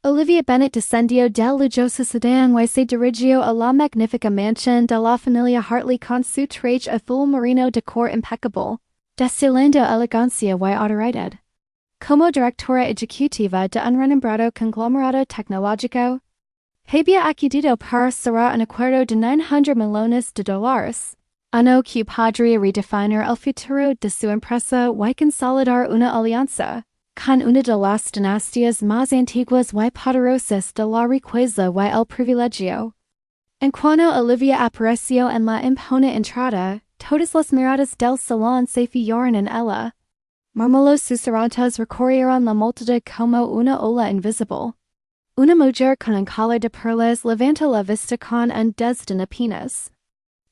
Olivia Bennet descendio del lujoso sedan y se dirigió a la magnífica mansión de la familia Hartley con su traje azul marino decor impeccable, destilando elegancia y autoridad. Como directora ejecutiva de un renombrado conglomerado tecnológico, había accedido para cerrar un acuerdo de 900 millones de dólares, ano que podría redefinir el futuro de su empresa y consolidar una alianza con una de las dinastías más antiguas y poderosas de la riqueza y el privilegio. En cuanto Olivia apareció en la imponente entrada, todas las miradas del salón se fijaron en ella. Murmullos susurrantes recorrieron la multitud como una ola invisible. Una mujer con un collar de perlas levantó la vista con un desdén apenas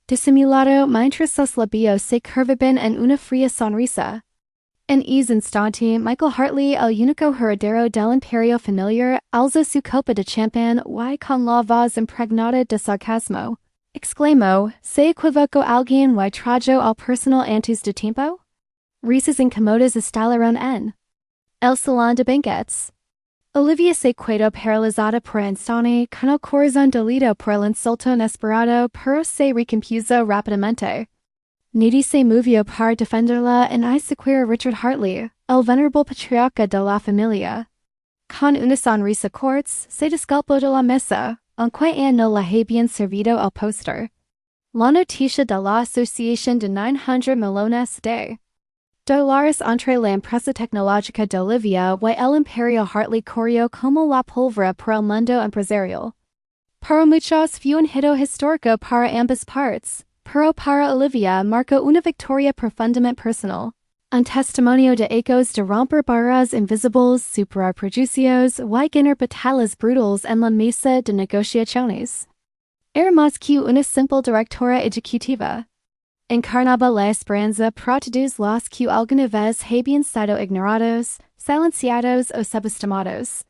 disimulado mientras sus labios se curvaban en una fría sonrisa. En ese instante, Michael Hartley, el único heredero del imperio familiar, alzó su copa de champán y con la voz impregnada de sarcasmo, exclamó, ¿se equivocó alguien y trajo al personal antes de tiempo? Risas incómodas estallaron en el salón de banquets. Olivia se quedó paralizada por un instante, con el corazón dolido por el insulto inesperado, pero se recompuso rápidamente. Nadie se movió para defenderla en sequer a Richard Hartley, el venerable patriarca de la familia. Con una sonrisa cortés, se disculpó de la mesa, aunque no la habían servido al postre. La noticia de la asociación de 900 millones de dólares entre la empresa tecnológica de Olivia y el imperio Hartley corrió como la pólvora por el mundo empresarial. Para muchos fue un hito histórico para ambas partes, pero para Olivia marcó una victoria profundamente personal, un testimonio de ecos de romper barreras invisibles, superar prejuicios y ganar batallas brutales en la mesa de negociaciones. Era más que una simple directora ejecutiva. Encarnaba la esperanza para todos los que alguna vez habían sido ignorados, silenciados o subestimados.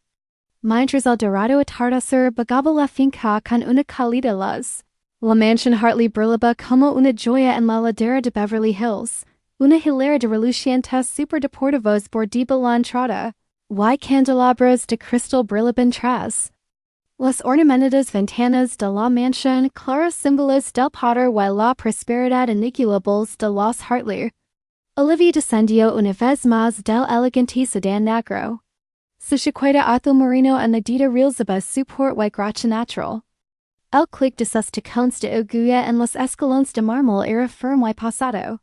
Mientras el dorado atardecer bagaba la finca con una cálida luz, la mansión Hartley brillaba como una joya en la ladera de Beverly Hills, una hilera de relucientes superdeportivos bordaba la entrada, y candelabros de cristal brillaban tras. Las ornamentadas ventanas de la mansión, claros símbolos del poder y la prosperidad inigualables de los Hartley. Olivia descendió una vez más del elegante sedán negro. Su chaqueta azul marino añadida realzaba su porte y gracia natural. El clic de sus tacones de aguja en los escalones de mármol era firme y pasado.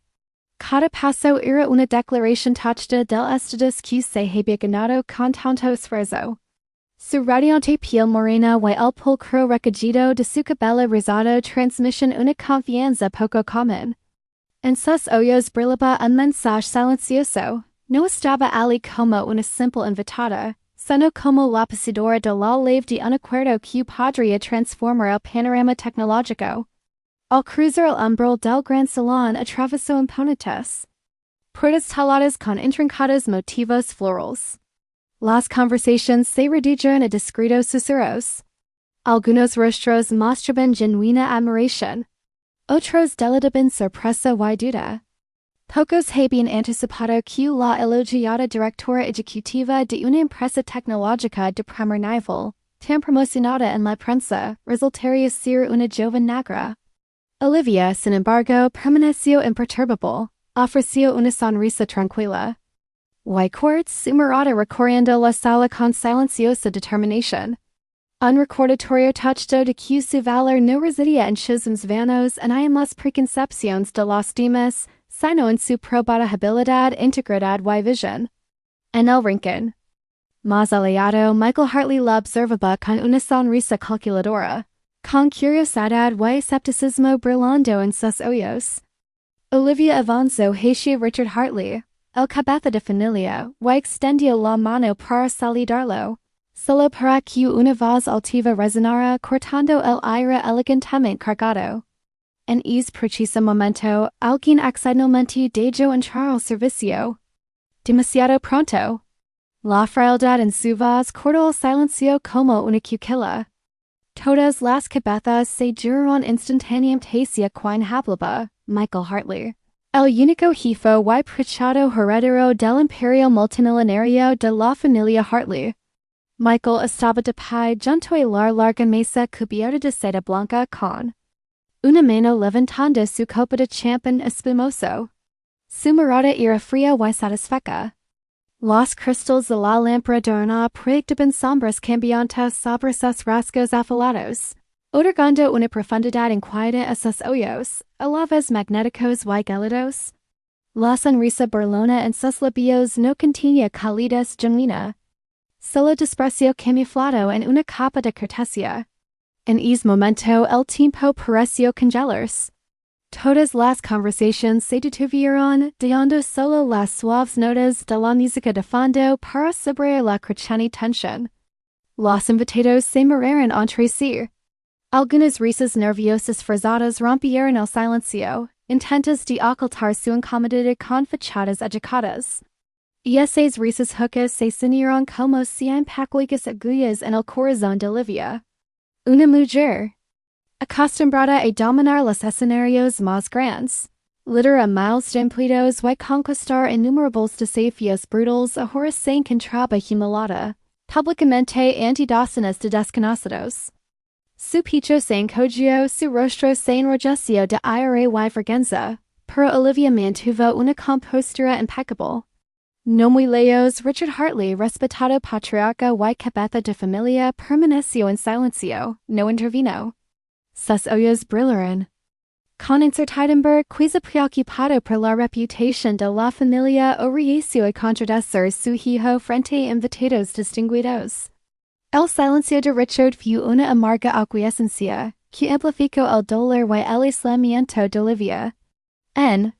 Cada paso era una declaración touchada del estatus que se había ganado con tanto esfuerzo. Su radiante piel morena y el pulcro recogido de su cabello rizado transmiten una confianza poco común. En sus ojos brillaba un mensaje silencioso. No estaba allí como una simple invitada, sino como la poseedora de la llave de un acuerdo que podría transformar el panorama tecnológico. Al cruzar el umbral del gran salón atravesó imponentes puertas taladas con intrincados motivos florales. Las conversaciones se redujeron a discretos susurros. Algunos rostros mostraban genuina admiración. Otros delataban sorpresa y duda. Pocos habían anticipado que la elogiada directora ejecutiva de una empresa tecnológica de primer nivel, tan promocionada en la prensa, resultaría ser una joven negra. Olivia, sin embargo, permaneció imperturbable, ofreció una sonrisa tranquila. Quartz, su mirada recorriendo la sala con silenciosa determinación. Un recordatorio touchado de que su valor no residía en chismes vanos y en las preconcepciones de los demás, sino en su probada habilidad, integridad y visión. En el rincón más aliado, Michael Hartley la observaba con una sonrisa calculadora, con curiosidad y escepticismo brillando en sus ojos. Olivia avanzó hacia Richard Hartley, el cabeza de familia, y extendió la mano para saludarlo, solo para que una voz altiva resonara cortando el aire elegantemente cargado. En ese preciso momento, alguien accidentalmente dejó entrar al servicio. Demasiado pronto. La frialdad en su voz cortó el silencio como una cuquilla. Todas las cabezas se giraron instantáneamente hacia quien hablaba, Michael Hartley, el único hijo y preciado heredero del imperio multimillonario de la familia Hartley. Michael estaba de pie junto a la larga mesa cubierta de seda blanca con una mano levantando su copa de champán espumoso. Su mirada era fría y satisfecha. Los cristales de la lámpara dorada proyectaban sombras cambiantes sobre sus rasgos afilados, otorgando una profundidad inquieta a sus ojos, a la vez magnéticos y gélidos. La sonrisa burlona en sus labios no contenía calidez genuina, solo desprecio camuflado en una capa de cortesía. En ese momento el tiempo pareció congelarse. Todas las conversaciones se detuvieron, dejando solo las suaves notas de la música de fondo para sobrellevar la creciente tensión. Los invitados se miraron entre sí. Algunas risas nerviosas forzadas rompieron el silencio, intentos de ocultar su incomodidad con fachadas educadas. Y esas risas huecas se sonaron como cien pequeñas agullas en el corazón de Olivia. Una mujer acostumbrada a dominar los escenarios más grandes, lidera miles de empleados y conquistar innumerables desafíos brutales, ahora se encontraba humillada, públicamente ante docenas de desconocidos. Su pecho se encogió, su rostro se enrojeció de ira y vergüenza, pero Olivia mantuvo una compostura impecable. No muy lejos, Richard Hartley, respetado patriarca y cabeza de familia, permaneció en silencio, no intervino. Sus ojos brillaron. Con incertidumbre, quizá preocupado por la reputación de la familia, reacio a contradecir su hijo frente a invitados distinguidos. El silencio de Richard fue una amarga aquiescencia, que amplificó el dolor y el aislamiento de Olivia. En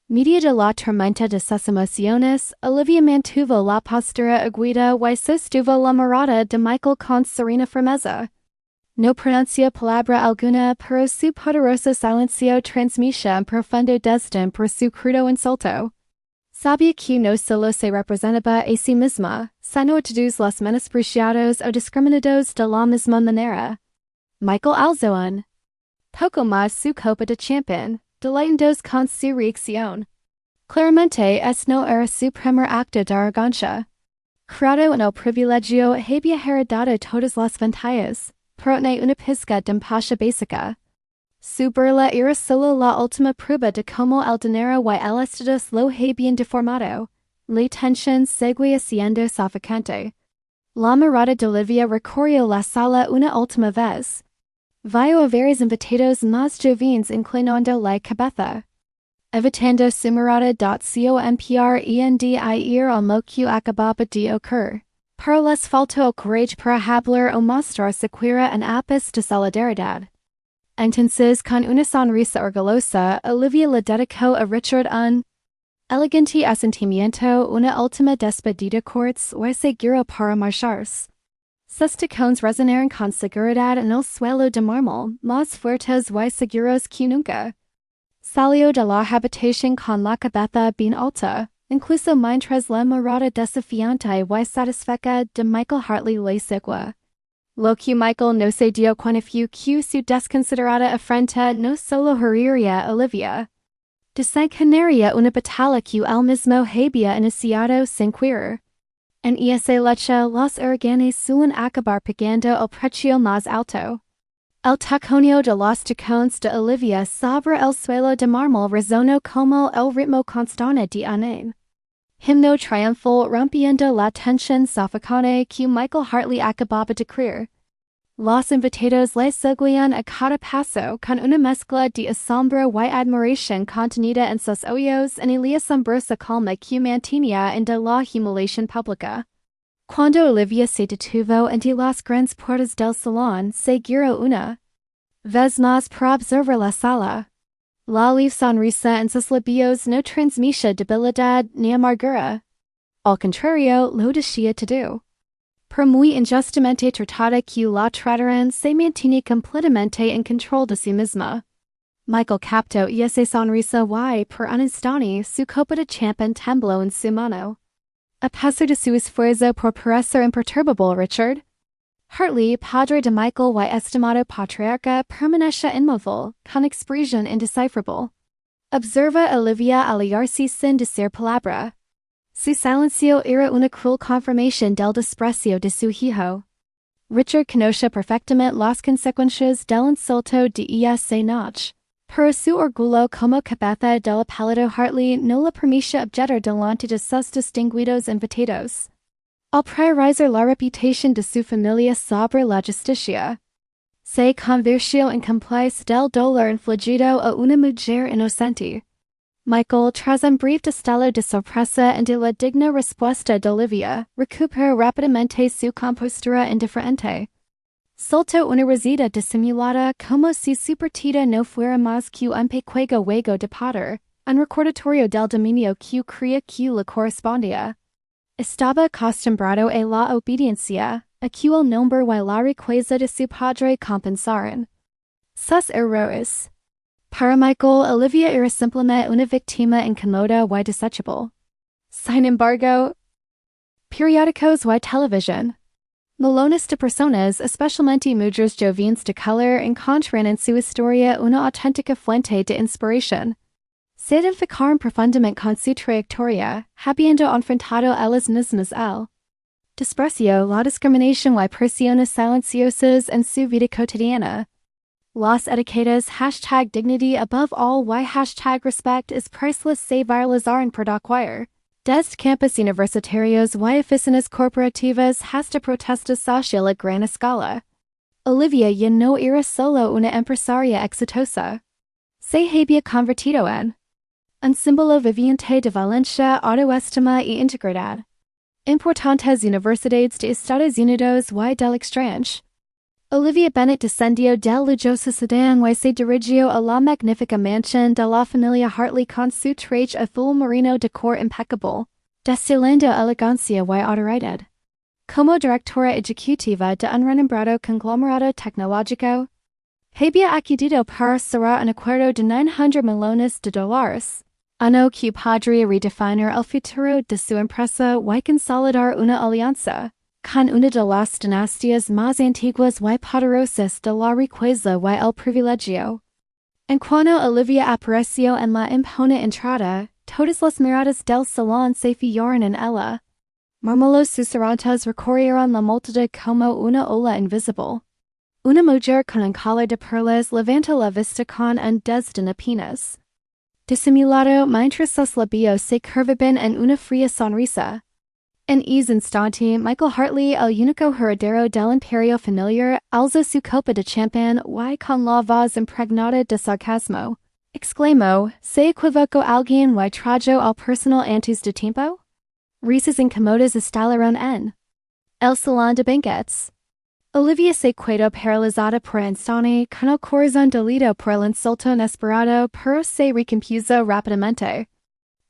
medio de la tormenta de sus emociones, Olivia mantuvo la postura erguida y sostuvo la mirada de Michael con serena firmeza. No pronunció palabra alguna, pero su poderoso silencio transmitía un profundo desdén por su crudo insulto. Sabía que no solo se representaba a sí misma, sino a todos los menospreciados o discriminados de la misma manera. Michael alzó poco más su copa de champán, deleitándonos con su reacción. Claramente no era su primer acto de arrogancia. Criado en el privilegio, había heredado todas las ventajas, pero no una pizca de empatia básica. Su burla era solo la última prueba de cómo el dinero y el estatus lo habían deformado. La tensión seguía siendo sofocante. La mirada de Olivia recorrió la sala una última vez. Vio a varios invitados más jóvenes inclinando la cabeza. Evitando su mirada compreender al mo que acababa de ocurrir. Pero les faltó el courage para hablar o mostrar siquiera un ápice de solidaridad. Entonces, con una sonrisa orgullosa, Olivia le dedicó a Richard un elegante asentimiento, una última despedida cortes y seguro para marcharse. Sus tacones resonaron con seguridad en el suelo de mármol, más fuertes y seguros que nunca. Salió de la habitación con la cabeza bien alta, incluso mientras la mirada desafiante y satisfecha de Michael Hartley le seguía. Lo que Michael no se dio cuenta fue que su desconsiderada afrenta no solo heriría a Olivia. Desencadenaría una batalla que él mismo había iniciado sin querer. En esa lucha, los huracanes suelen acabar pagando el precio más alto. El taconeo de los tacones de Olivia sobre el suelo de mármol resonó como el ritmo constante de un himno triunfal rompiendo la tensión sofocante que Michael Hartley acababa de crear. Los invitados le seguían a cada paso con una mezcla de asombro y admiración contenida en sus ojos y la asombrosa calma que mantenía en de la humiliación pública. Cuando Olivia se detuvo ante las grandes puertas del salón, se giró una vez más para observar la sala. La leve sonrisa en sus labios no transmitía debilidad ni amargura. Al contrario, lo decía todo. Por muy injustamente tratada que la trataran, se mantenía completamente en control de sí misma. Michael captó esa sonrisa y, por un instante, su copa de champán tembló en su mano. A pesar de su esfuerzo por parecer imperturbable, Richard Hartley, padre de Michael y estimado patriarca, permanecía inmóvil, con expresión indescifrable. Observa a Olivia alejarse sin decir palabra. Su silencio era una cruel confirmación del desprecio de su hijo. Richard conoce perfectamente las consecuencias del insulto de esa noche. Pero su orgullo como cabeza del apellido Hartley no le permite objetar delante de sus distinguidos invitados. Al priorizar la reputación de su familia sobre la justicia, se convirtió en cómplice del dolor infligido a una mujer inocente. Michael, tras un breve estado de sorpresa ante la digna respuesta de Olivia, recuperó rápidamente su compostura indiferente. Soltó una risita disimulada como si su partida no fuera más que un pequeño juego de poder, un recordatorio del dominio que creía que le correspondía. Estaba acostumbrado a la obediencia, a que el nombre y la riqueza de su padre compensaran sus errores. Para Michael, Olivia era simplemente una víctima incómoda y desechable. Sin embargo, periódicos y televisión, millones de personas, especialmente mujeres jóvenes de color, encontraron en su historia una auténtica fuente de inspiración. Se identificaron profundamente con su trayectoria, habiendo enfrentado ellas mismas el desprecio, la discriminación y presiones silenciosas en su vida cotidiana. Las etiquetas #dignity above all y #respect is priceless se viralizaron por doquier. Desde campus universitarios y oficinas corporativas hasta protestas social a gran escala. Olivia ya no era solo una empresaria exitosa. Se había convertido en un símbolo viviente de valencia, autoestima y integridad. Importantes universidades de Estados Unidos y del extranjero. Olivia Bennet descendió del lujoso sedán y se dirigió a la magnífica mansión de la familia Hartley con su traje azul marino decor impecable, destilando elegancia y autoridad. Como directora ejecutiva de un renombrado conglomerado tecnológico, había acudido para cerrar un acuerdo de $900 millones, ano que podría redefinir el futuro de su empresa y consolidar una alianza con una de las dinastías más antiguas y poderosas de la riqueza y el privilegio. En cuanto Olivia apareció en la imponente entrada, todas las miradas del salón se fijaron en ella. Murmullos susurrantes recorrieron la multitud como una ola invisible. Una mujer con un collar de perlas levantó la vista con un desdén apenas disimulado mientras sus labios se curvaban en una fría sonrisa. En ese instante, Michael Hartley, el único heredero del imperio familiar, alzó su copa de champán y con la voz impregnada de sarcasmo, exclamó, ¿se equivocó alguien y trajo al personal antes de tiempo? Risas incómodas estallaron en el salón de banquets. Olivia se quedó paralizada por un instante, con el corazón dolido por el insulto inesperado, pero se recompuso rápidamente.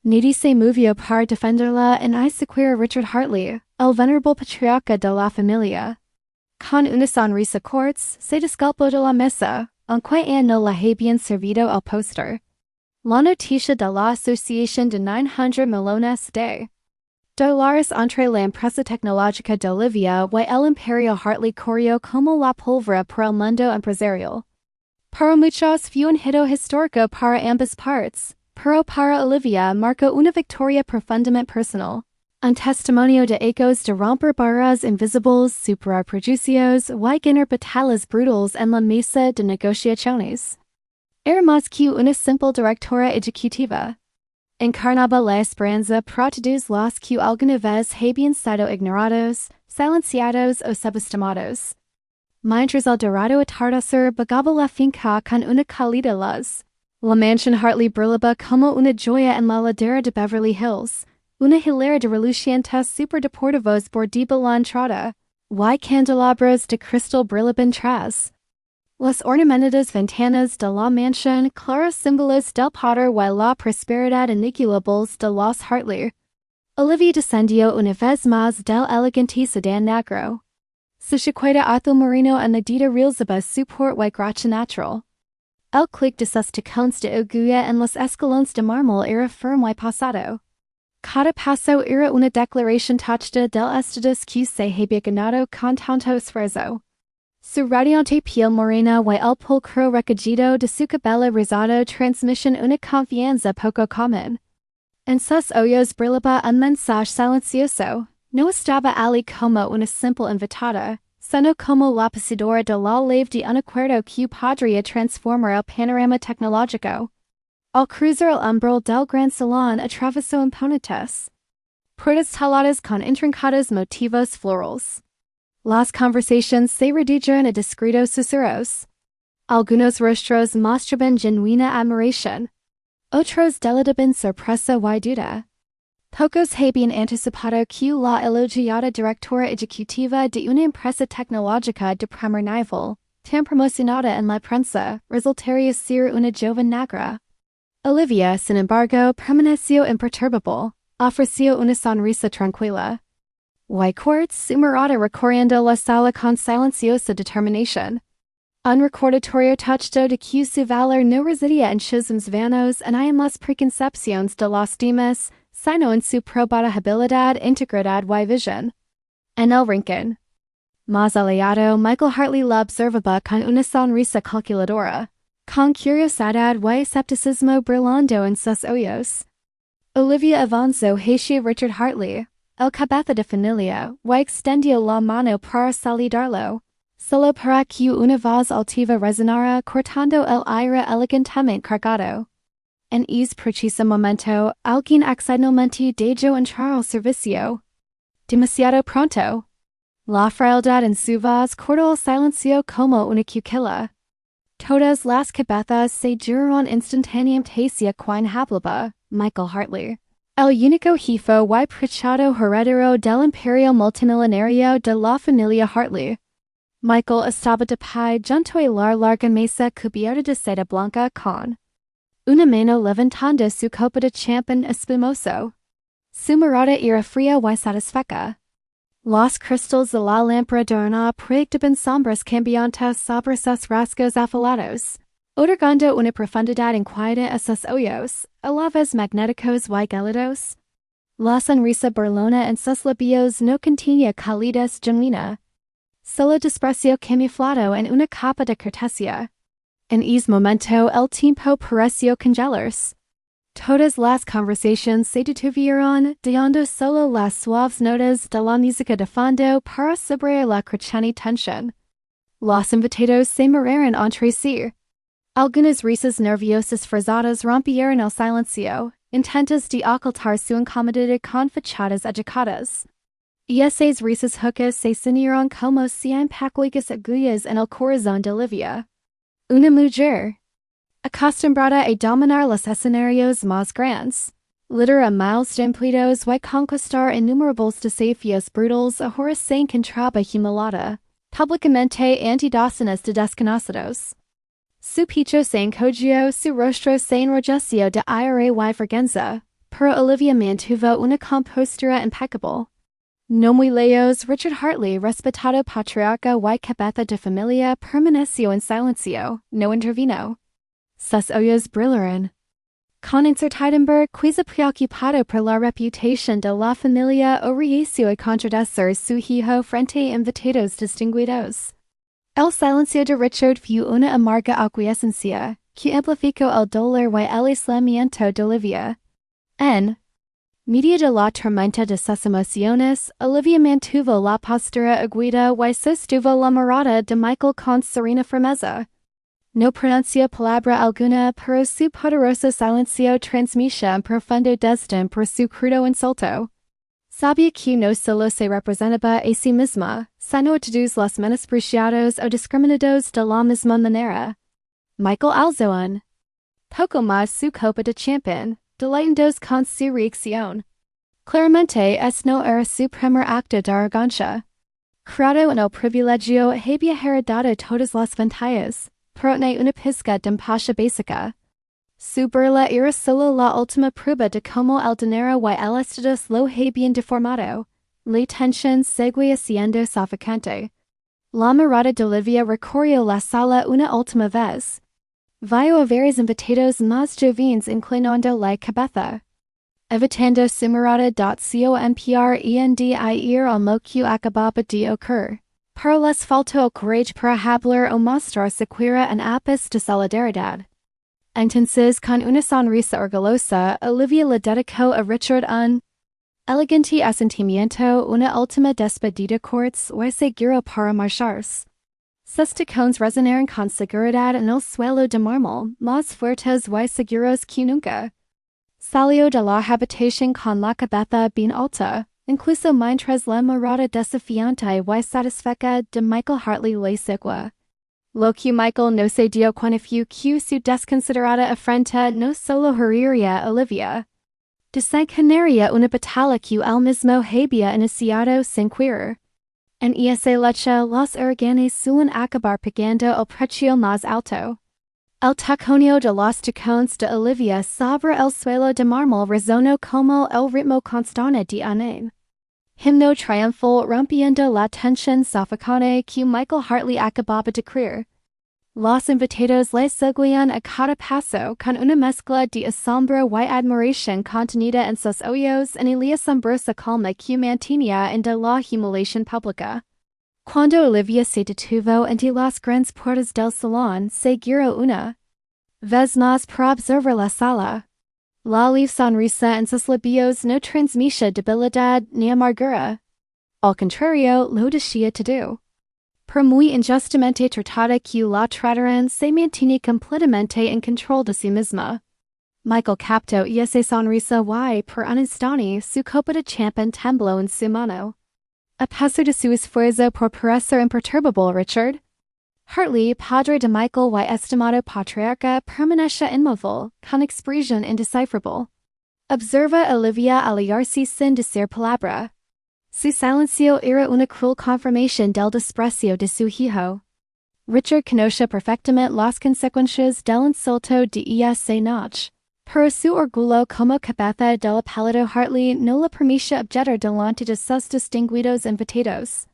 Nadie se movió para defenderla en execuir a Richard Hartley, el venerable patriarca de la familia. Con una sonrisa cortés, se disculpó de la mesa, aunque no la habían servido al postre. La noticia de la asociación de $900 millones de dólares entre la empresa tecnológica de Olivia y el imperio Hartley corrió como la pólvora por el mundo empresarial. Para muchos fue un hito histórico para ambas partes, pero para Olivia marcó una victoria profundamente personal. Un testimonio de ecos de romper barreras invisibles, superar prejuicios y ganar batallas brutales en la mesa de negociaciones. Era más que una simple directora ejecutiva. Encarnaba la esperanza para todos los que alguna vez habían sido ignorados, silenciados o subestimados. Mientras el dorado atardecer bagaba la finca con una cálida luz, la mansión Hartley brillaba como una joya en la ladera de Beverly Hills, una hilera de relucientes superdeportivos bordaba la entrada, y candelabros de cristal brillaban tras. Las ornamentadas ventanas de la mansión, claros símbolos del poder y la prosperidad inigualables de los Hartley. Olivia descendió una vez más del elegante sedán negro. Su chaqueta azul marino añadida realzaba su porte y gracia natural. El clic de sus tacones de aguja en los escalones de mármol era firme y pasado. Cada paso era una declaración touchada del estatus que se había ganado con tanto esfuerzo. Su radiante piel morena y el pulcro recogido de su cabello rizado transmiten una confianza poco común. En sus ojos brillaba un mensaje silencioso. No estaba allí como una simple invitada, sino como la pasadora de la ley de un acuerdo que podría transformar el panorama tecnológico. Al cruzar el umbral del gran salón atravesó imponentes puertas taladas con intrincados motivos florales. Las conversaciones se redujeron a discretos susurros. Algunos rostros mostraban genuina admiración. Otros delataban sorpresa y duda. Pocos habían anticipado que la elogiada directora ejecutiva de una empresa tecnológica de primer nivel, tan promocionada en la prensa, resultaría ser una joven negra. Olivia, sin embargo, permaneció imperturbable, ofreció una sonrisa tranquila. Whitecourt, su mirada recorriendo la sala con silenciosa determinación. Un recordatorio touchado de que su valor no residía en chismes vanos y en las preconcepciones de los demás, sino en su probada habilidad, integridad y visión. En el rincón más aliado, Michael Hartley la observaba con una sonrisa calculadora, con curiosidad y escepticismo brillando en sus ojos. Olivia avanzó hacia Richard Hartley, el cabeza de familia, y extendió la mano para saludarlo, solo para que una voz altiva resonara cortando el aire elegantemente cargado. En ese preciso momento, alguien accidentalmente dejó entrar al servicio. Demasiado pronto. La frialdad en su voz cortó el silencio como una cuquilla. Todas las cabezas se giraron instantáneamente hacia quien hablaba, Michael Hartley, el único hijo y preciado heredero del imperio multimillonario de la familia Hartley. Michael estaba de pie junto a la larga mesa cubierta de seda blanca con una mano levantando su copa de champán espumoso. Su mirada era fría y satisfecha. Los cristales de la lámpara adornada proyectaban sombras cambiantes sobre sus rasgos afilados, otorgando una profundidad inquieta a sus ojos, a la vez magnéticos y gélidos. La sonrisa burlona en sus labios no contenía calidez genuina, solo desprecio camuflado en una capa de cortesía. En ese momento el tiempo pareció congelarse. Todas las conversaciones se detuvieron, dejando solo las suaves notas de la música de fondo para sobrellevar la creciente tensión. Los invitados se miraron entre sí. Algunas risas nerviosas forzadas rompieron el silencio, intentos de ocultar su incomodidad con fachadas educadas. Y esas risas huecas se ciñeron como cien peculiares agullas en el corazón de Olivia. Una mujer acostumbrada a dominar los escenarios más grandes, lidera miles de empleados y conquistar innumerables desafíos brutales, ahora se encontraba humillada, públicamente ante docenas de desconocidos. Su pecho se encogió, su rostro se enrojeció de ira y vergüenza, pero Olivia mantuvo una compostura impecable. No muy lejos, Richard Hartley, respetado patriarca y cabeza de familia, permaneció en silencio, no intervino. Sus ojos brillaron. Con incertidumbre, quizá preocupado por la reputación de la familia, reacio a contradecir su hijo frente a invitados distinguidos. El silencio de Richard fue una amarga aquiescencia, que amplificó el dolor y el aislamiento de Olivia. En medio de la tormenta de sus emociones, Olivia mantuvo la postura erguida y sostuvo la mirada de Michael con serena firmeza. No pronunció palabra alguna, pero su poderoso silencio transmitía un profundo desdén por su crudo insulto. Sabía que no solo se representaba a sí misma, sino a todos los menospreciados o discriminados de la misma manera. Michael alzó poco más su copa de champán, deleitándonos con su reacción. Claramente no era su primer acto de arrogancia. Criado en el privilegio, había heredado todas las ventajas, pero no una pizca de empatia básica. Su burla era solo la última prueba de cómo el dinero y el estatus lo habían deformado. La tensión seguía siendo sofocante. La mirada de Olivia recorrió la sala una última vez. Vio a varios invitados más jóvenes inclinando la cabeza, evitando su mirada. Comprender al mo que acababa de ocurrir. Pero les faltó el courage para hablar o mostrar siquiera un ápice de solidaridad. Entonces con una sonrisa orgullosa, Olivia le dedicó a Richard un elegante asentimiento, una última despedida cortes y seguro para marcharse. Sus tacones resonaron con seguridad en el suelo de mármol, más fuertes y seguros que nunca. Salió de la habitación con la cabeza bien alta, incluso mientras la mirada desafiante y satisfecha de Michael Hartley le seguía. Lo que Michael no se dio cuenta fue que su desconsiderada afrenta no solo heriría a Olivia. Desencadenaría una batalla que él mismo había iniciado sin querer. En esa lucha, los huracanes suelen acabar pagando el precio más alto. El taconeo de los tacones de Olivia sobre el suelo de mármol resonó como el ritmo constante de un himno triunfal rompiendo la tensión sofocante que Michael Hartley acababa de crear. Los invitados le seguían a cada paso con una mezcla de asombro y admiración contenida en sus ojos en la asombrosa calma que mantenía en de la humiliación pública. Cuando Olivia se detuvo ante las grandes puertas del salón, se giró una vez más para observar la sala. La leve sonrisa en sus labios no transmitía debilidad ni amargura. Al contrario, lo decía todo. Por muy injustamente tratada que la trataran, se mantiene completamente en control de sí misma. Michael captó esa sonrisa y, por un instante, su copa de champán tembló en su mano. A pesar de su esfuerzo por parecer imperturbable, Richard Hartley, padre de Michael y estimado patriarca, permanece inmóvil, con expresión indescifrable. Observa Olivia alejarse sin decir palabra. Su silencio era una cruel confirmación del desprecio de su hijo. Richard conocía perfectamente las consecuencias del insulto de esa noche, pero su orgullo como cabeza del apellido Hartley no le permitía objetar delante de sus distinguidos invitados.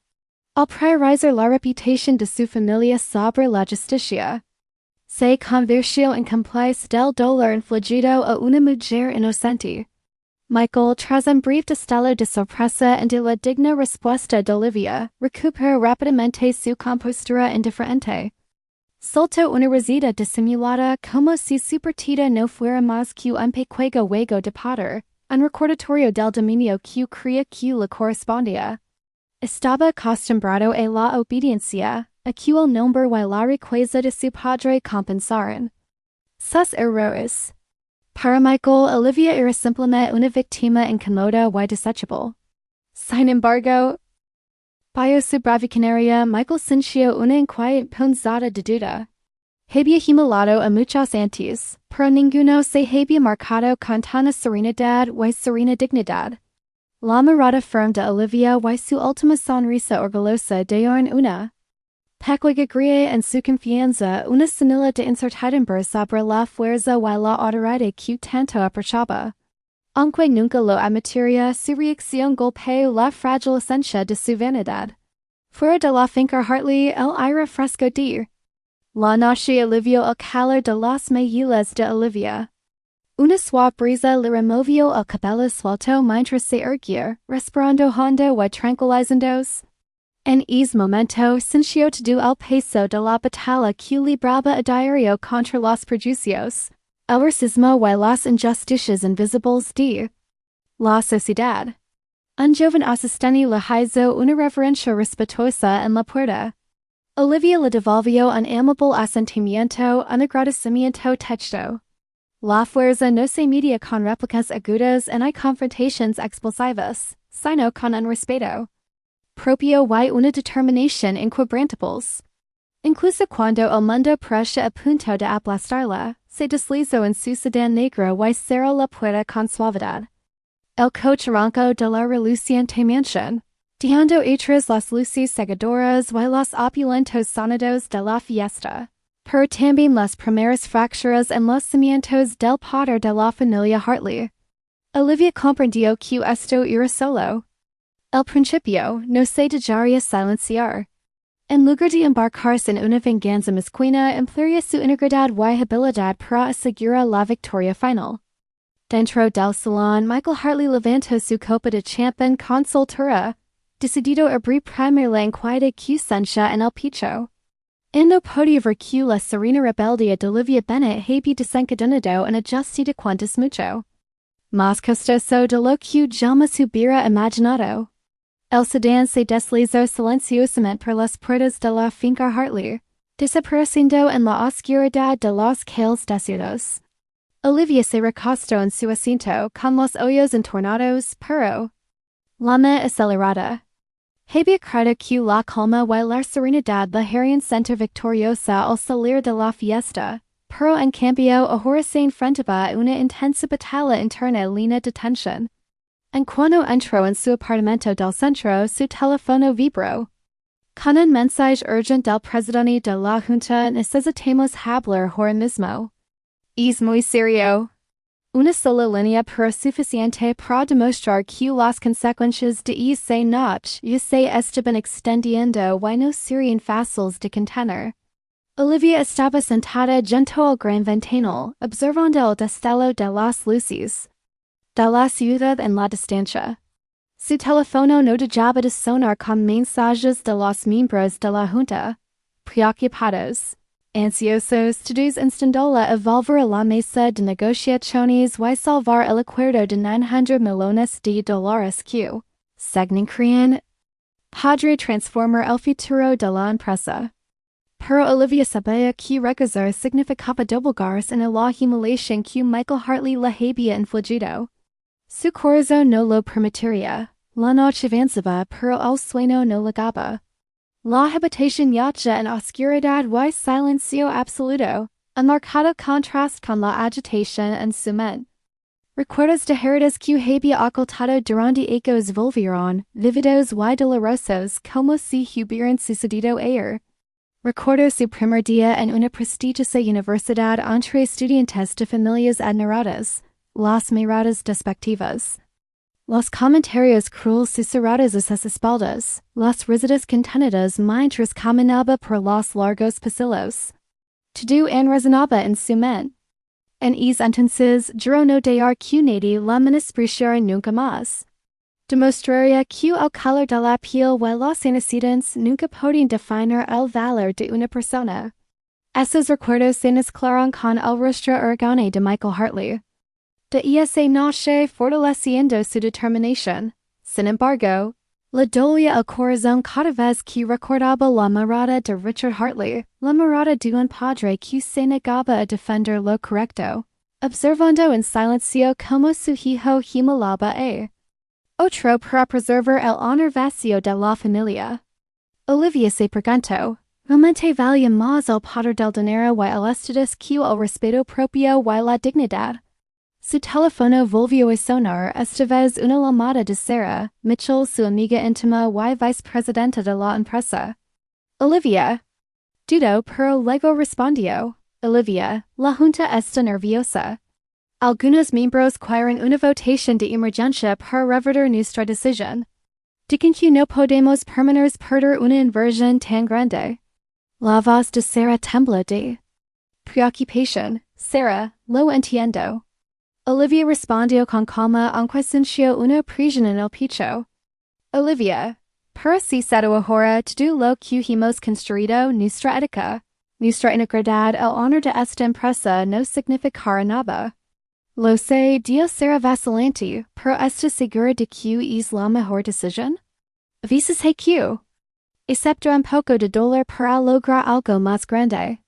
Al priorizar la reputación de su familia sobre la justicia, se convirtió en cómplice del dolor infligido a una mujer inocente. Michael, tras un breve destello de sorpresa ante la digna respuesta de Olivia, recuperó rápidamente su compostura indiferente. Soltó una risita disimulada como si su partida no fuera más que un pequeño juego de poder, un recordatorio del dominio que creía que le correspondía. Estaba acostumbrado a la obediencia, a que el nombre y la riqueza de su padre compensaran sus errores. Para Michael, Olivia era simplemente una víctima incómoda y desechable. Sin embargo, bajo su bravuconaria, Michael sintió una inquiet punzada de duda. Había humillado a muchos antes, pero ninguno se había marcado con tanta serenidad y serena dignidad. La mirada firme de Olivia y su última sonrisa orgullosa dieron una pequeña gría en su confianza, una señal de incertidumbre sobre la fuerza y la autoridad que tanto apreciaba. Aunque nunca lo admitiría, su reacción golpeó la frágil esencia de su vanidad. Fuera de la finca Hartley, el aire fresco de la noche alivió el calor de las mejillas de Olivia. Una suave brisa le removió el cabello suelto mientras se erguía, respirando hondo y tranquilizándose. En ese momento sintió todo el peso de la batalla que libraba a diario contra los prejuicios, el racismo y las injusticias invisibles de la sociedad. Un joven asistente le hizo una reverencia respetuosa en la puerta. Olivia le devolvió un amable asentimiento, un agradecimiento texto. La fuerza no se medía con réplicas agudas y confrontaciones explosivas, sino con un respeto propio y una determinación inquebrantables. Incluso cuando el mundo parecía a punto de aplastarla, se deslizó en su sedán negro y cerró la puerta con suavidad. El coche arrancó de la reluciente mansión, dejando atrás las luces cegadoras y los opulentos sonidos de la fiesta, pero también las primeras fracturas en los cimientos del poder de la familia Hartley. Olivia comprendió que esto era solo el principio, no se dejaría silenciar. En lugar de embarcarse en una venganza mezquina, emplearía su integridad y habilidad para asegurar la victoria final. Dentro del salón, Michael Hartley levantó su copa de champán con soltura, decidido a abrir primero la inquieta que sentía en el pecho. En no podio ver que la serena rebeldia de Olivia Bennet habe desencadenado en ajuste de cuantos mucho más costoso de lo que jamás hubiera imaginado. El sedán se deslizó silenciosamente por las puertas de la finca Hartley, desapareciendo en la oscuridad de los cales desiertos. Olivia se recostó en su asiento con los ojos entornados, pero la mente acelerada. Había creído que la calma y la serenidad dejarían sentir victoriosa al salir de la fiesta, pero en cambio ahora se enfrentaba a una intensa batalla interna llena de tensión. En cuanto entró en su apartamento del centro, su teléfono vibró. Con un mensaje urgente del presidente de la Junta, necesitamos hablar ahora mismo. Es muy serio. Una sola línea pero suficiente para demostrar que las consecuencias de esa noche ya se estaban extendiendo y no serían fáciles de contener. Olivia estaba sentada junto al gran ventanal, observando el destello de las luces de la ciudad en la distancia. Su teléfono no dejaba de sonar con mensajes de los miembros de la Junta, preocupados, ansiosos, todos instando a volver a la mesa de negociaciones y salvar el acuerdo de 900 millones de dólares que, según creían, podría transformar el futuro de la empresa. Pero Olivia sabía que recusar significaba doblegarse en la humiliación que Michael Hartley le había infligido. Su corazón no lo permitiría. La noche avanzaba, pero el sueño no llegaba. La habitación yacha en oscuridad y silencio absoluto, en marcado contrast con la agitación en su mente. Recuerdos de heridas que había ocultado durante ecos volvieron, vívidos y dolorosos como si hubieran sucedido ayer. Recuerdo su primer día en una prestigiosa universidad entre estudiantes de familias adineradas, las miradas despectivas, los comentarios crueles susurrados a sus espaldas, las risadas contenidas mientras caminaba por los largos pasillos. Todo enresonaba en su mente. En entonces juró no dejar que nadie la menospreciara nunca más. Demostraría que el color de la piel y los antecedentes nunca podían definir el valor de una persona. Esos recuerdos se mezclaron con el rostro organe de Michael Hartley. De esa noche fortaleciendo su determinación. Sin embargo, le dolía el corazón cada vez que recordaba la mirada de Richard Hartley, la mirada de un padre que se negaba a defender lo correcto, observando en silencio como su hijo humillaba a otro para preservar el honor vacío de la familia. Olivia se preguntó, ¿realmente valía más el poder del dinero y el estatus que el respeto propio y la dignidad? Su teléfono volvió a sonar, esta vez una llamada de Sarah Mitchell, su amiga íntima y vicepresidenta de la empresa. Olivia. Dudó, pero luego respondió. Olivia, la junta está nerviosa. Algunos miembros quieren una votación de emergencia para revertir nuestra decisión. Dicen que no podemos perder una inversión tan grande. La voz de Sarah tembló de preocupación. Sarah, lo entiendo. Olivia respondió con calma aunque sintió una presión en el pecho. Olivia, pero si sato ahora todo lo que hemos construido, nuestra ética, nuestra integridad, el honor de esta empresa no significará nada. Lo sé, Dios será vacilante, pero ¿estás segura de que es la mejor decisión? A veces hay que excepto un poco de dolor para lograr algo más grande.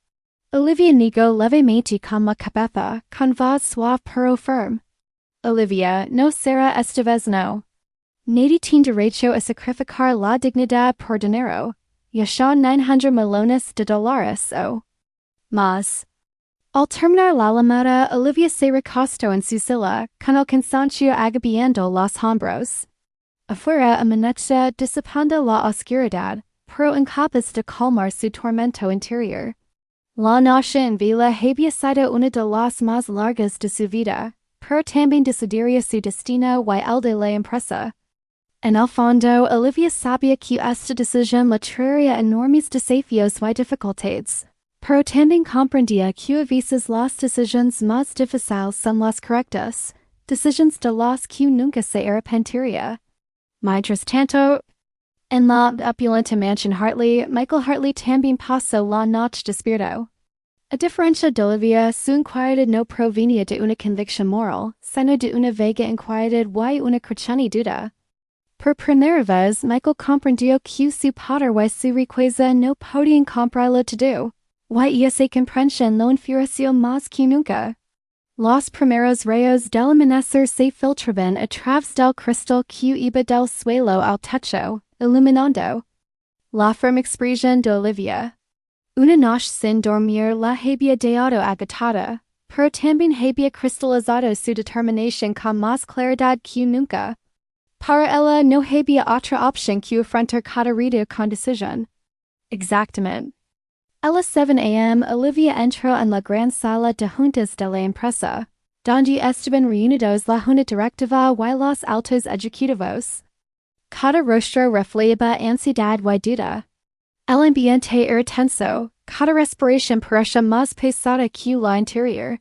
Olivia negó levemente con la cabeza, con voz suave pero firme. Olivia, no será esta vez no. Nadie tiene derecho a sacrificar la dignidad por dinero. Ya son 900 millones de dólares o más. Al terminar la llamada, Olivia se recostó en su silla, con el cansancio agobiando los hombros. Afuera amanecía disipando la oscuridad, pero incapaz de calmar su tormento interior. La noche en vela había sido una de las más largas de su vida, pero también decidiría su destino y el de la empresa. En el fondo, Olivia sabía que esta decisión le traería enormes desafíos y dificultades, pero también comprendía que a veces las decisiones más difíciles son las correctas, decisiones de las que nunca se arrepentiría. Mientras tanto, En la opulenta mansion Hartley, Michael Hartley tambien pasó la noche despierto. A diferencia de Olivia, su inquietud no provenia de una convicción moral, sino de una vaga inquietud y una creciente duda. Por primera vez, Michael comprendió que su padre y su riqueza no podían comprarlo todo, y esa comprensión lo enfureció más que nunca. Los primeros rayos del amanecer se filtraban a través del cristal que iba del suelo al techo, iluminando la firme expresión de Olivia. Una noche sin dormir la había dejado agotada, pero también había cristalizado su determinación con más claridad que nunca. Para ella no había otra opción que afrontar cada reto con decisión. Exactamente. A las 7 a.m., Olivia entró en la gran sala de juntas de la empresa, donde estaban reunidos la junta directiva y los altos ejecutivos. Cada rostro reflejaba ansiedad y duda. El ambiente era tenso, cada respiración parecía más pesada que la anterior.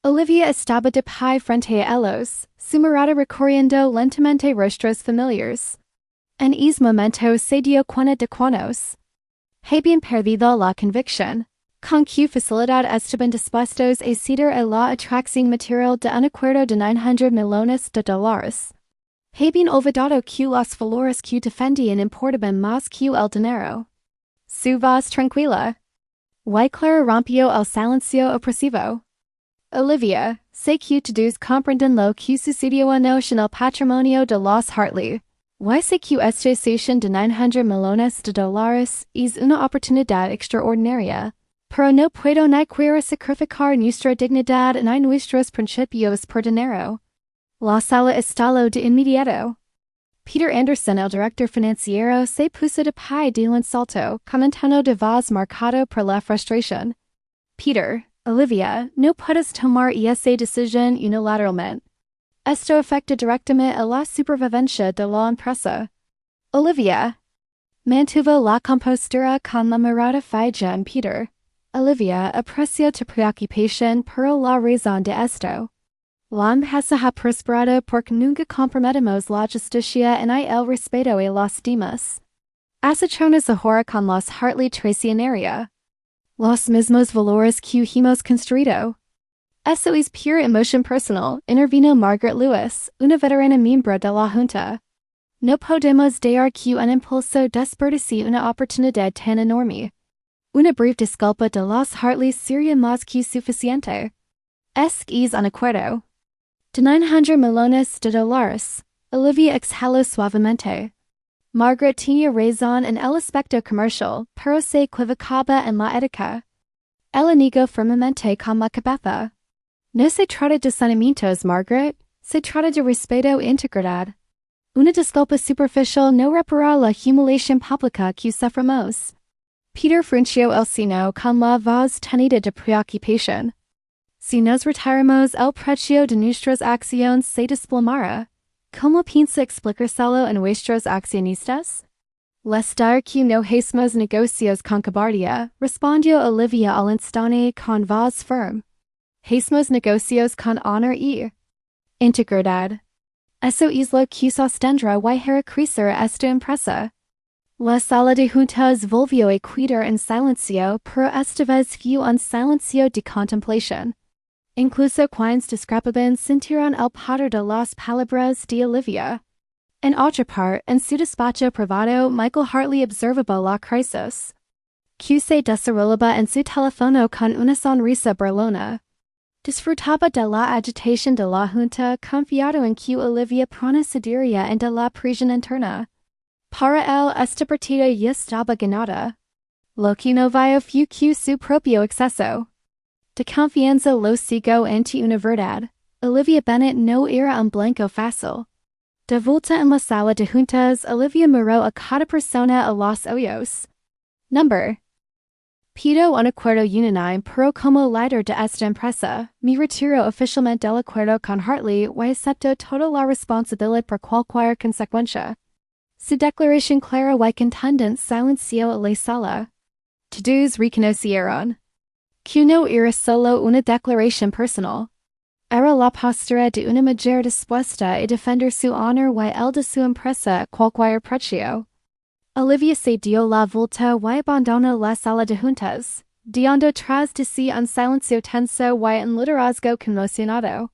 Olivia estaba de pie frente a ellos, su mirada recorriendo lentamente rostros familiares. En ese momento se dio cuenta de cuanos habían perdido la convicción, con qué facilidad estaban dispuestos a ceder a la atracción material de un acuerdo de 900 millones de dólares. Habían olvidado que los valores que defendían importaban más que el dinero. Su voz tranquila y clara rompió el silencio opresivo. Olivia, sé que todos comprenden lo que sucedió anoche en el patrimonio de los Hartley. Y sé que esta cesión de 900 millones de dólares es una oportunidad extraordinaria, pero no puedo ni quiero sacrificar nuestra dignidad ni nuestros principios por dinero. La sala estalló de inmediato. Peter Anderson, el director financiero, se puso de pie de un salto, comentando de voz marcado por la frustración. Peter, Olivia, no puedes tomar esa decisión unilateralmente. Esto afecta directamente a la supervivencia de la empresa. Olivia mantuvo la compostura con la mirada fija en Peter. Olivia apreció tu preocupación, pero la razón de esto. La empresa ha prosperado porque nunca comprometemos la justicia ni el respeto a los demás. Acechones ahora con los Hartley traicionaria los mismos valores que hemos construido. Eso es pura emoción personal, intervino Margaret Lewis, una veterana miembro de la Junta. No podemos dejar que un impulso desperdicie una oportunidad tan enorme. Una breve disculpa de los Hartley sería más que suficiente. Es un acuerdo de 900 millones de dólares. Olivia exhaló suavemente. Margaret tenía razón en el aspecto comercial, pero se equivocaba en la ética. Ella negó firmemente con la cabeza. No se trata de sentimientos, Margaret, se trata de respeto e integridad. Una disculpa superficial no reparará la humiliación pública que sufrimos. Peter frunció el ceño con la voz tenida de preocupación. Si nos retiramos, el precio de nuestras acciones se desplomará. ¿Cómo piensa explicárselo a nuestros accionistas? Les diré que no hacemos negocios con cobardía, respondió Olivia al instante con voz firme. Hacemos negocios con honor y integridad. Eso es lo que sostendrá y hará crecer esta empresa. La sala de juntas volvió a quedar en silencio, pero esta vez fue un silencio de contemplación. Incluso quienes discrepaban sintieron el poder de las palabras de Olivia. En otra parte, en su despacho privado, Michael Hartley observaba la crisis. Que se desarrollaba en su teléfono con una sonrisa burlona. Disfrutaba de la agitación de la junta, confiado en que Olivia procedería en de la prisión interna. Para él, esta partida ya estaba ganada. Lo que no vio fue que su propio exceso de confianza lo cegó ante una verdad. Olivia Bennet no era un blanco fácil. De vuelta en la sala de juntas, Olivia miró a cada persona a los ojos. Number. Pido un acuerdo unánime, pero como líder de esta empresa, me retiro oficialmente del acuerdo con Hartley y acepto toda la responsabilidad por cualquier consecuencia. Su declaración clara y contundente silenció la sala. Todos reconocieron que no era solo una declaración personal. Era la postura de una mujer dispuesta a defender su honor y el de su empresa a cualquier precio. Olivia se dio la vuelta y abandonó la sala de juntas, dando tras de sí un silencio tenso y un liderazgo conmocionado.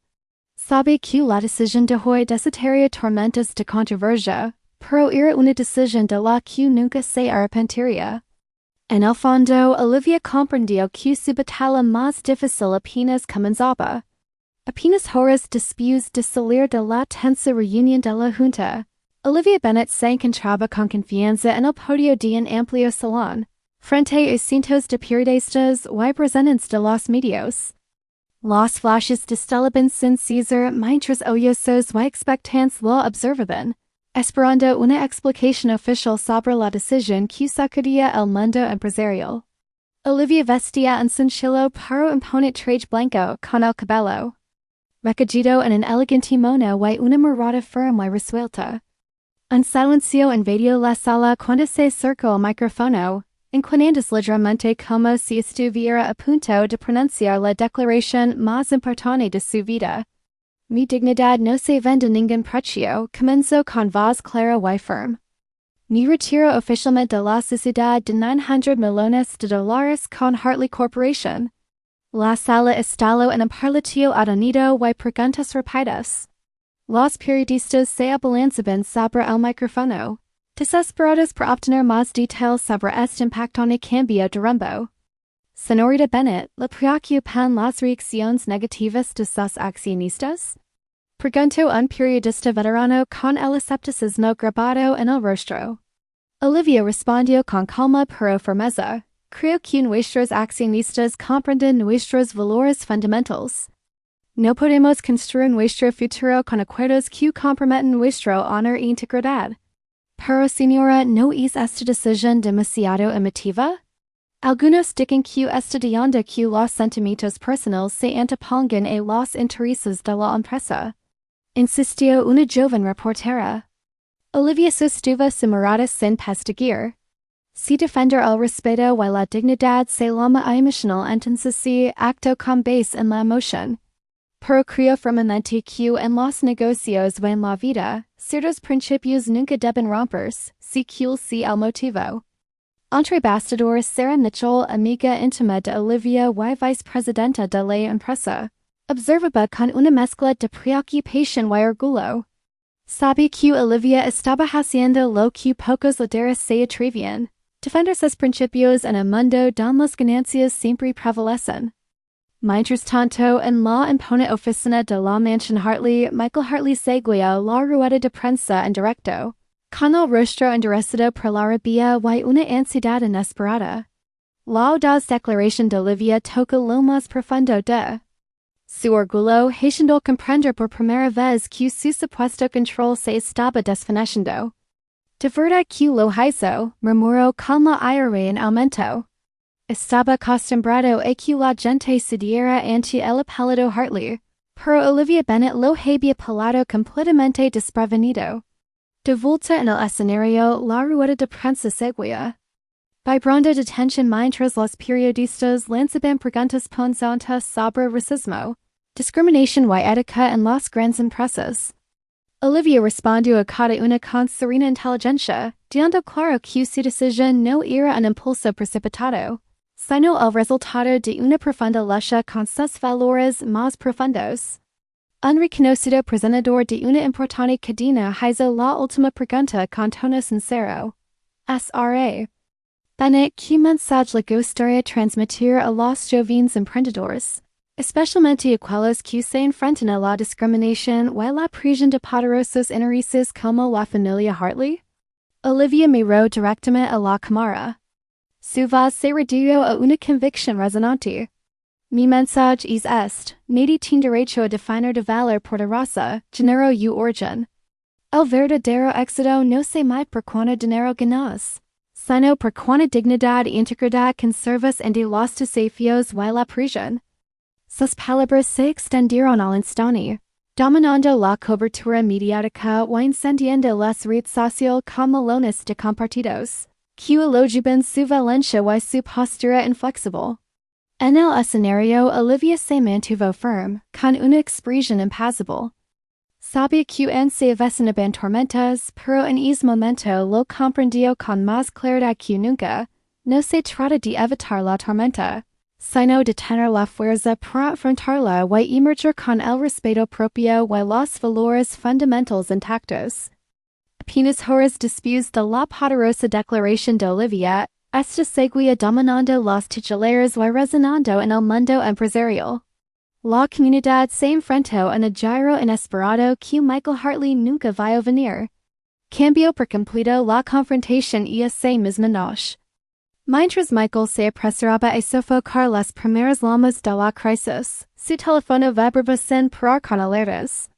Sabe que la decisión de hoy desataría tormentas de controversia, pero era una decisión de la que nunca se arrepentiría. En el fondo, Olivia comprendió que su batalla más difícil apenas comenzaba. Apenas horas después de salir de la tensa reunión de la Junta, Olivia Bennet se encontraba con confianza en el podio de un amplio salón, frente a cientos de periodistas y presentes de los medios. Los flashes destallaban sin cesar mientras oyosos y expectantes lo observaban, esperando una explicación oficial sobre la decisión que sacudía el mundo empresarial. Olivia vestía un sencillo pero imponente traje blanco con el cabello recogido en un elegante mono y una mirada firme y resuelta. Un silencio invadió la sala cuando se acercó al micrófono, inclinándose ligeramente como si estuviera a punto de pronunciar la declaración más importante de su vida. Mi dignidad no se vende ningún precio, comenzó con voz clara y firme. Me retiro oficialmente de la sociedad de 900 millones de dólares con Hartley Corporation. La sala estalló en un parloteo adonido y preguntas rápidas. Los periodistas se abalanzaban sobre el micrófono, desesperados por obtener más detalles sobre este impactante cambio de rumbo. Señorita Bennet, ¿le preocupan las reacciones negativas de sus accionistas? Preguntó un periodista veterano con el escepticismo grabado en el rostro. Olivia respondió con calma pero firmeza. Creo que nuestros accionistas comprenden nuestros valores fundamentals. No podemos construir nuestro futuro con acuerdos que comprometen nuestro honor e integridad. Pero señora, ¿no es esta decisión demasiado emotiva? Algunos dicen que estudiando que los sentimientos personales se antepongan a los intereses de la empresa. Insistió una joven reportera. Olivia sostuvo su mirada sin pestañear. Si defender el respeto y la dignidad se llama emocional, entonces sí, acto con base en la emoción. Pero creo firmemente que en los negocios y en la vida, ciertos principios nunca deben romperse, si cual sea el motivo. Entre bastidores, Sarah Mitchell, amiga íntima de Olivia y vicepresidenta de la empresa, observaba con una mezcla de preocupación y orgullo. Sabe que Olivia estaba haciendo lo que pocos líderes se atrevían, defender sus principios en un mundo donde las ganancias siempre prevalecen. Mientras tanto, en la imponente oficina de la mansión Hartley, Michael Hartley seguía la rueda de prensa en directo, con el rostro enduecido por la rabia y una ansiedad inesperada. La audaz declaración de Olivia toca lo más profundo de su orgullo, haciendo comprender por primera vez que su supuesto control se estaba desvaneciendo. De verdad que lo hizo, murmuró con la ira en aumento. Estaba acostumbrado a que la gente cediera ante el apellido Hartley, pero Olivia Bennet lo había pillado completamente desprevenido. De vuelta en el escenario, la rueda de prensa seguía. Vibrando de tensión mientras los periodistas lanzaban preguntas punzantes sobre racismo, discriminación y ética en las grandes empresas. Olivia respondió a cada una con serena inteligencia, dando claro que su decisión no era un impulso precipitado, sino el resultado de una profunda lucha con sus valores más profundos. Un reconocido presentador de una importante cadena hizo la última pregunta con tono sincero. Sra. Bennet, ¿qué mensaje le gustaría transmitir a los jóvenes emprendedores, especialmente aquellos que se enfrentan a la discriminación y la presión de poderosos intereses como la familia Hartley? Olivia miró directamente a la cámara. Su voz se redujo a una convicción resonante. Mi mensaje es este: nadie tiene derecho a definir de valor por la raza, género u origen. El verdadero éxito no se mide por cuánto dinero ganas, sino por cuánta dignidad e integridad conservas ante los desafíos y la presión. Sus palabras se extendieron al instante, dominando la cobertura mediática y encendiendo las redes sociales como millones de compartidos, que elogiaban su valencia y su postura inflexible. En el escenario, Olivia se mantuvo firme, con una expresión impasible. Sabía que se avecinaban tormentas, pero en ese momento lo comprendió con más claridad que nunca. No se trata de evitar la tormenta, sino de tener la fuerza para afrontarla y emerger con el respeto propio y los valores fundamentals intactos. Apenas horas después de la poderosa declaración de Olivia, esta seguía dominando los titulares y resonando en el mundo empresarial. La comunidad se enfrentó a un giro inesperado que Michael Hartley nunca vio venir. Cambió por completo la confrontación y esa misma noche. Mientras Michael se apresuraba a sofocar las primeras llamas de la crisis, su teléfono vibraba sin parar con alertas.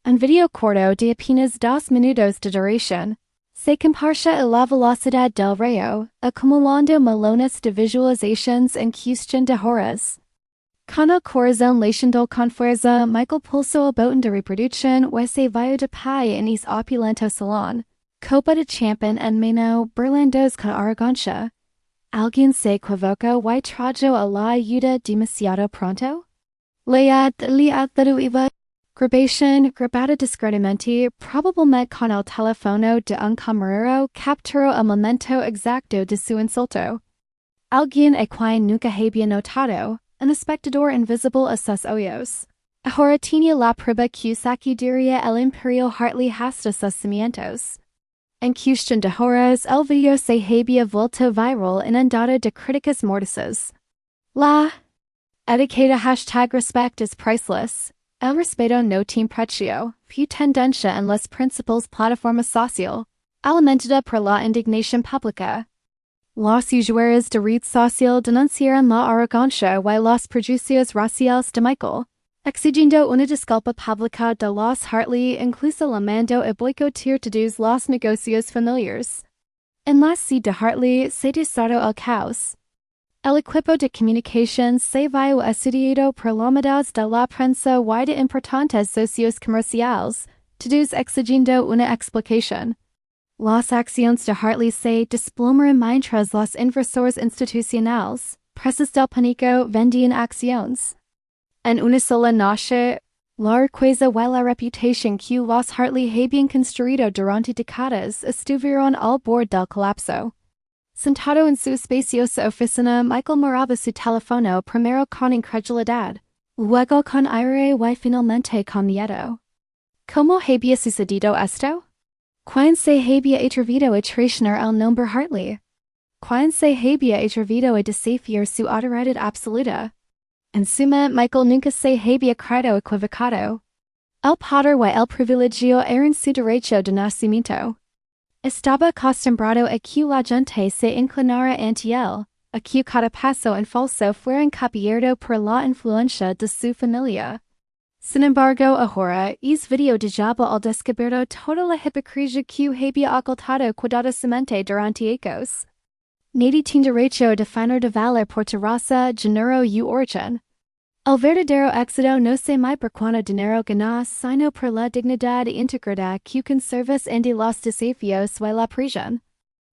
Un video corto de apenas 2 minutos de duración se comparsa a la velocidad del rayo, acumulando millones de visualizaciones en cuestión de horas. Con el corazón latiendo con fuerza, Michael pulsó el botón de reproducción y se vio de pie en ese opulento salón, copa de champán en mano, burlándose con arrogancia. ¿Alguien se equivocó y trajo a la ayuda demasiado pronto? Lead iba. Grabación grabada discretamente, probablemente con el teléfono de un camarero, capturó el momento exacto de su insulto. Alguien a quien nunca había notado, un espectador invisible a sus ojos. Ahora tenía la prueba que sacudiría el imperio Hartley hasta sus cimientos. En cuestión de horas, el video se había vuelto viral inundado de críticas mordaces. La etiqueta #respect is priceless. El respeto no tiene precio, fue tendencia en las principales plataformas social, alimentada por la indignación pública. Los usuarios de red social denunciaron la arrogancia y los prejuicios raciales de Michael, exigiendo una disculpa pública de los Hartley, incluso llamando a boicotear todos los negocios familiares. En la sede de Hartley se desató el caos. El equipo de comunicación se vio asediado por llamadas de la prensa y de importantes socios comerciales, todos exigiendo una explicación. Las acciones de Hartley se desplomaron mientras los inversores institucionales, presas del pánico, vendían acciones. En una sola noche, la riqueza y la reputación que los Hartley habían construido durante décadas estuvieron al borde del colapso. Sentado en su espaciosa oficina, Michael miraba su teléfono primero con incredulidad, luego con aire y finalmente con miedo. ¿Cómo había sucedido esto? ¿Quién se había atrevido a traicionar el nombre Hartley? ¿Quién se había atrevido a desafiar su autoridad absoluta? En suma, Michael nunca se había creído equivocado. El poder y el privilegio eran su derecho de nacimiento. Estaba acostumbrado a que la gente se inclinara ante él, a que cada paso en falso fuera encubierto por la influencia de su familia. Sin embargo, ahora, es video dejaba al descubierto toda la hipocresía que había ocultado cuidadosamente durante años. Nadie tiene derecho a definir de valor por tu raza, género u origen. El verdadero éxito no se mide por cuánto dinero ganas, sino por la dignidad e integridad que conservas ante los desafíos y la presión.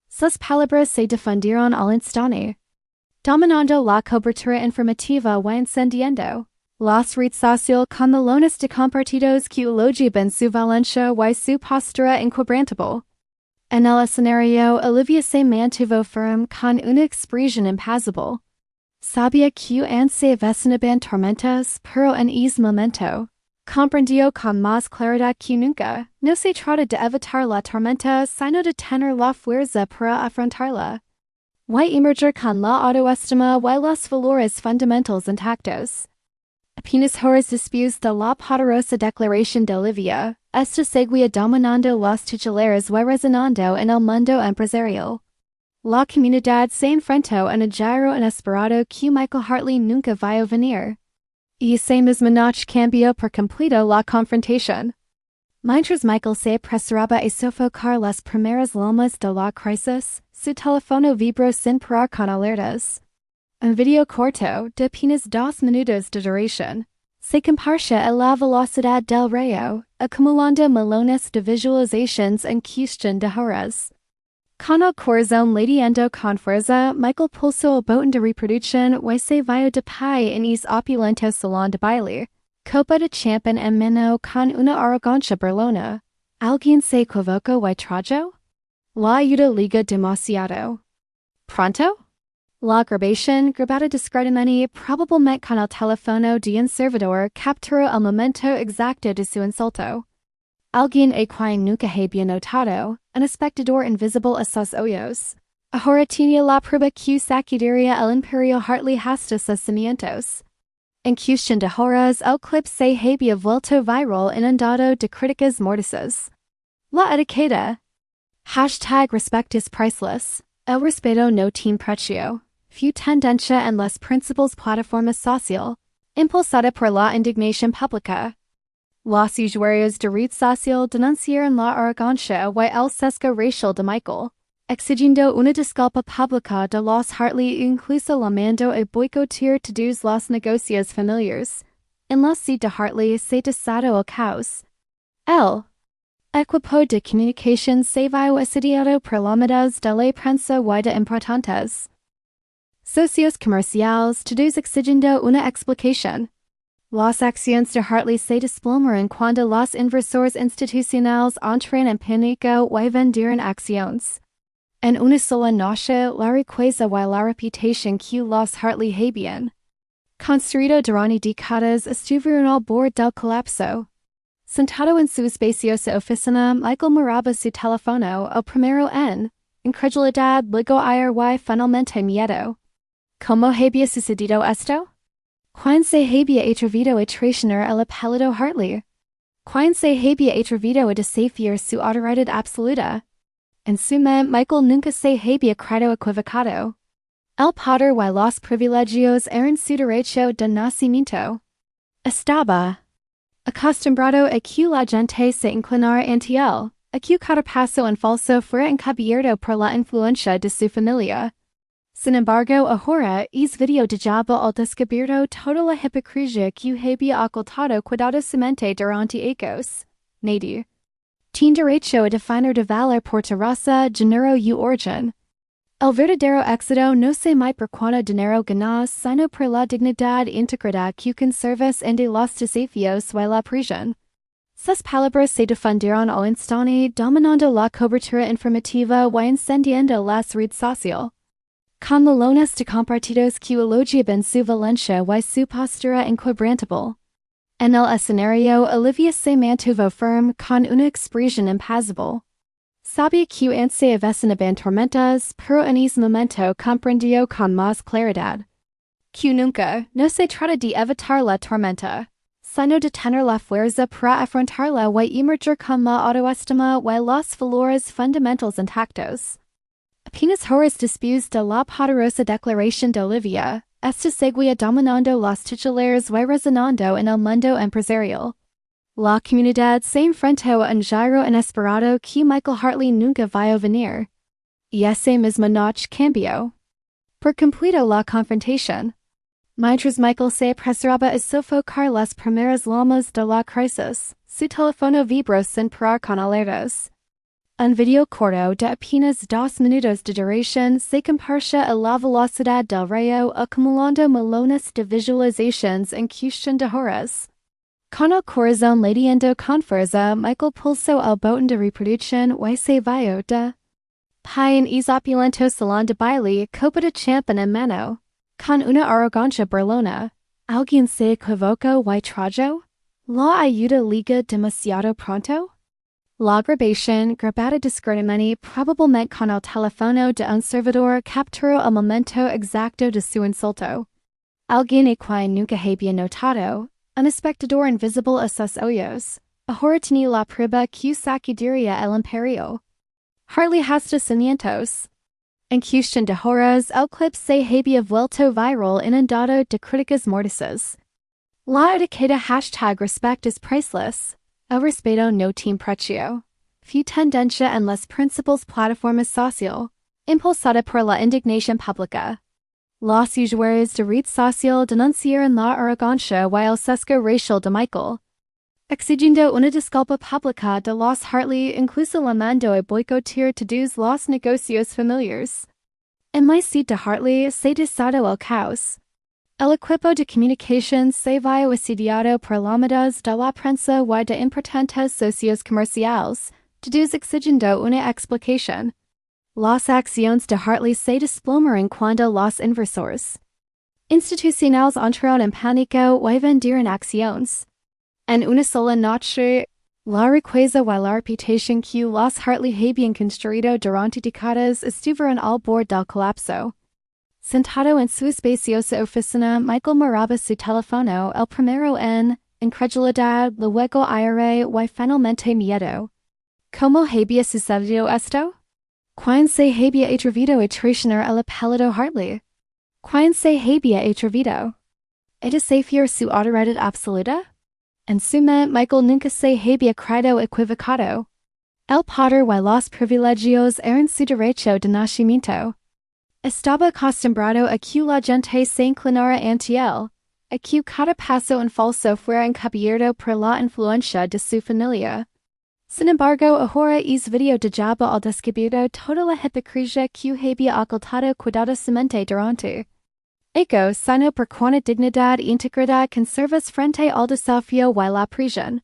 Sus palabras se difundieron al instante, dominando la cobertura informativa y encendiendo las redes sociales con millones de compartidos que elogiaban su valencia y su postura inquebrantable. En el escenario, Olivia se mantuvo firme con una expresión impasible. Sabía que se avecinaban tormentas, pero en ese momento, comprendió con más claridad que nunca, no se trata de evitar la tormenta, sino de tener la fuerza para afrontarla. Y emerger con la autoestima y los valores fundamentals intactos. Apenas horas después de la poderosa declaración de Olivia, esta seguía dominando los titulares y resonando en el mundo empresarial. La comunidad se enfrentó a un giro inesperado que Michael Hartley nunca vio venir. Y esa misma noche cambió por completo la confrontación. Mientras Michael se apresuraba a sofocar las primeras llamas de la crisis, su teléfono vibró sin parar con alertas. Un video corto, de apenas 2 minutos de duración, se comparsa a la velocidad del rayo, acumulando millones de visualizaciones en cuestión de horas. Con el corazón latiendo con fuerza, Michael pulsó el botón de reproducción y se vio de pie en ese opulento salón de baile, Copa de champion en mano con una arrogancia burlona. ¿Alguien se equivoca y trajo? La ayuda liga demasiado pronto? La grabación grabada discretamente probablemente con el teléfono de un servidor capturó el momento exacto de su insulto. Alguien a quien nunca había notado, un espectador invisible a sus ojos. Ahora tenía la prueba que sacudiría el imperio Hartley hasta sus cimientos. En cuestión de horas, el clip se había vuelto viral inundado de críticas mordaces. La etiqueta. Hashtag respect is priceless. El respeto no tiene precio. Fue tendencia en las principales plataformas social, impulsada por la indignación pública. Los usuarios de red social denunciaron la arrogancia y el sesgo racial de Michael, exigiendo una disculpa pública de los Hartley e incluso llamando a boicotear todos los negocios familiares. En la sede de Hartley se desató el caos. El equipo de comunicación se vio asediado por llamadas de la prensa y de importantes socios comerciales, todos exigiendo una explicación. Las acciones de Hartley se desplomaron cuando los inversores institucionales entran en pánico y vendieron acciones. En una sola noche, la riqueza y la reputación que los Hartley habían construido durante décadas estuvieron al borde del colapso. Sentado en su espaciosa oficina, Michael miraba su teléfono, el primero en incredulidad, luego ira y finalmente miedo. ¿Cómo había sucedido esto? ¿Quién se había atrevido a traicionar el apellido Hartley? ¿Quién se había atrevido a desafiar su autoridad absoluta? En suma, Michael nunca se había creído equivocado. El poder y los privilegios eran su derecho de nacimiento. Estaba acostumbrado a que la gente se inclinara ante él, a que cada paso en falso fuera encubierto por la influencia de su familia. Sin embargo, ahora es video de Jabba al descubierto toda la hipocresía que había ocultado cuidadosamente durante años. Nadie tiene derecho a definir de valor por tu raza, género y origen. El verdadero éxito no se mide por cuánto dinero ganas, sino por la dignidad e integridad que conservas ante los desafíos y la prisión. Sus palabras se difundieron al instante, dominando la cobertura informativa y encendiendo las redes sociales. Con millones de compartidos que elogiaban su valencia y su postura inquebrantable. En el escenario, Olivia se mantuvo firme con una expresión impasible. Sabía que se avecinaban tormentas, pero en ese momento comprendió con más claridad que nunca no se trata de evitar la tormenta, sino de tener la fuerza para afrontarla y emerger con la autoestima y los valores fundamentales intactos. Apenas horas después de la poderosa declaración de Olivia, esta seguía dominando los titulares y resonando en el mundo empresarial. La comunidad se enfrentó a un giro inesperado que Michael Hartley nunca vio venir. Y ese mismo noche cambió por completo la confrontación. Mientras Michael se apresuraba a sofocar las primeras llamas de la crisis, su teléfono vibró sin parar con alertas. Un video corto de apenas 2 minutos de duración se compartía a la velocidad del rayo acumulando millones de visualizaciones en cuestión de horas. Con el corazón latiendo con fuerza, Michael pulsó el botón de reproducción y se vio de pie en el opulento salón de baile, copa de champán en mano, con una arrogancia burlona. ¿Alguien se equivocó y trajo? ¿La ayuda liga demasiado pronto? La grabación, grabada discretamente probablemente con el teléfono de un servidor, capturó el momento exacto de su insulto. Alguien a quien nunca había notado, un espectador invisible a sus ojos, ahora tenía la prueba que sacudiría el imperio. Hartley hasta cimientos. En cuestión de horas, el clip se había vuelto viral inundado de críticas mordaces. La etiqueta hashtag respect is priceless. El respeto no tiene precio. Fue tendencia en las principales plataformas social, impulsada por la indignación pública. Los usuarios de red social denunciaron la arrogancia y el sesgo racial de Michael, exigiendo una disculpa pública de los Hartley, incluso llamando a boicotear todos los negocios familiares. En la sede de Hartley se desató el caos. El equipo de comunicación se vio asediado por llamadas de la prensa y de importantes socios comerciales, todos exigiendo una explicación. Las acciones de Hartley se desplomaron cuando los inversores institucionales entraron en pánico y vendieron acciones. En una sola noche, la riqueza y la reputación que los Hartley habían construido durante décadas estuvieron al borde del colapso. Sentado en su espaciosa oficina, Michael miraba su teléfono, el primero en incredulidad, luego ira y finalmente miedo. ¿Cómo había sucedido esto? ¿Quién se había atrevido a traicionar el apellido Hartley? ¿Quién se había atrevido a desafiar su autoridad absoluta? En suma, Michael nunca se había creído equivocado. El poder y los privilegios eran su derecho de nacimiento. Estaba acostumbrado a que la gente se inclinara ante él, a que cada paso en falso fuera encubierto por la influencia de su familia. Sin embargo, ahora es video de Jabba al descubierto toda la hipocresía que había ocultado cuidadosamente durante años, sino por cuánta dignidad e integridad conservas frente al desafío y la prisión.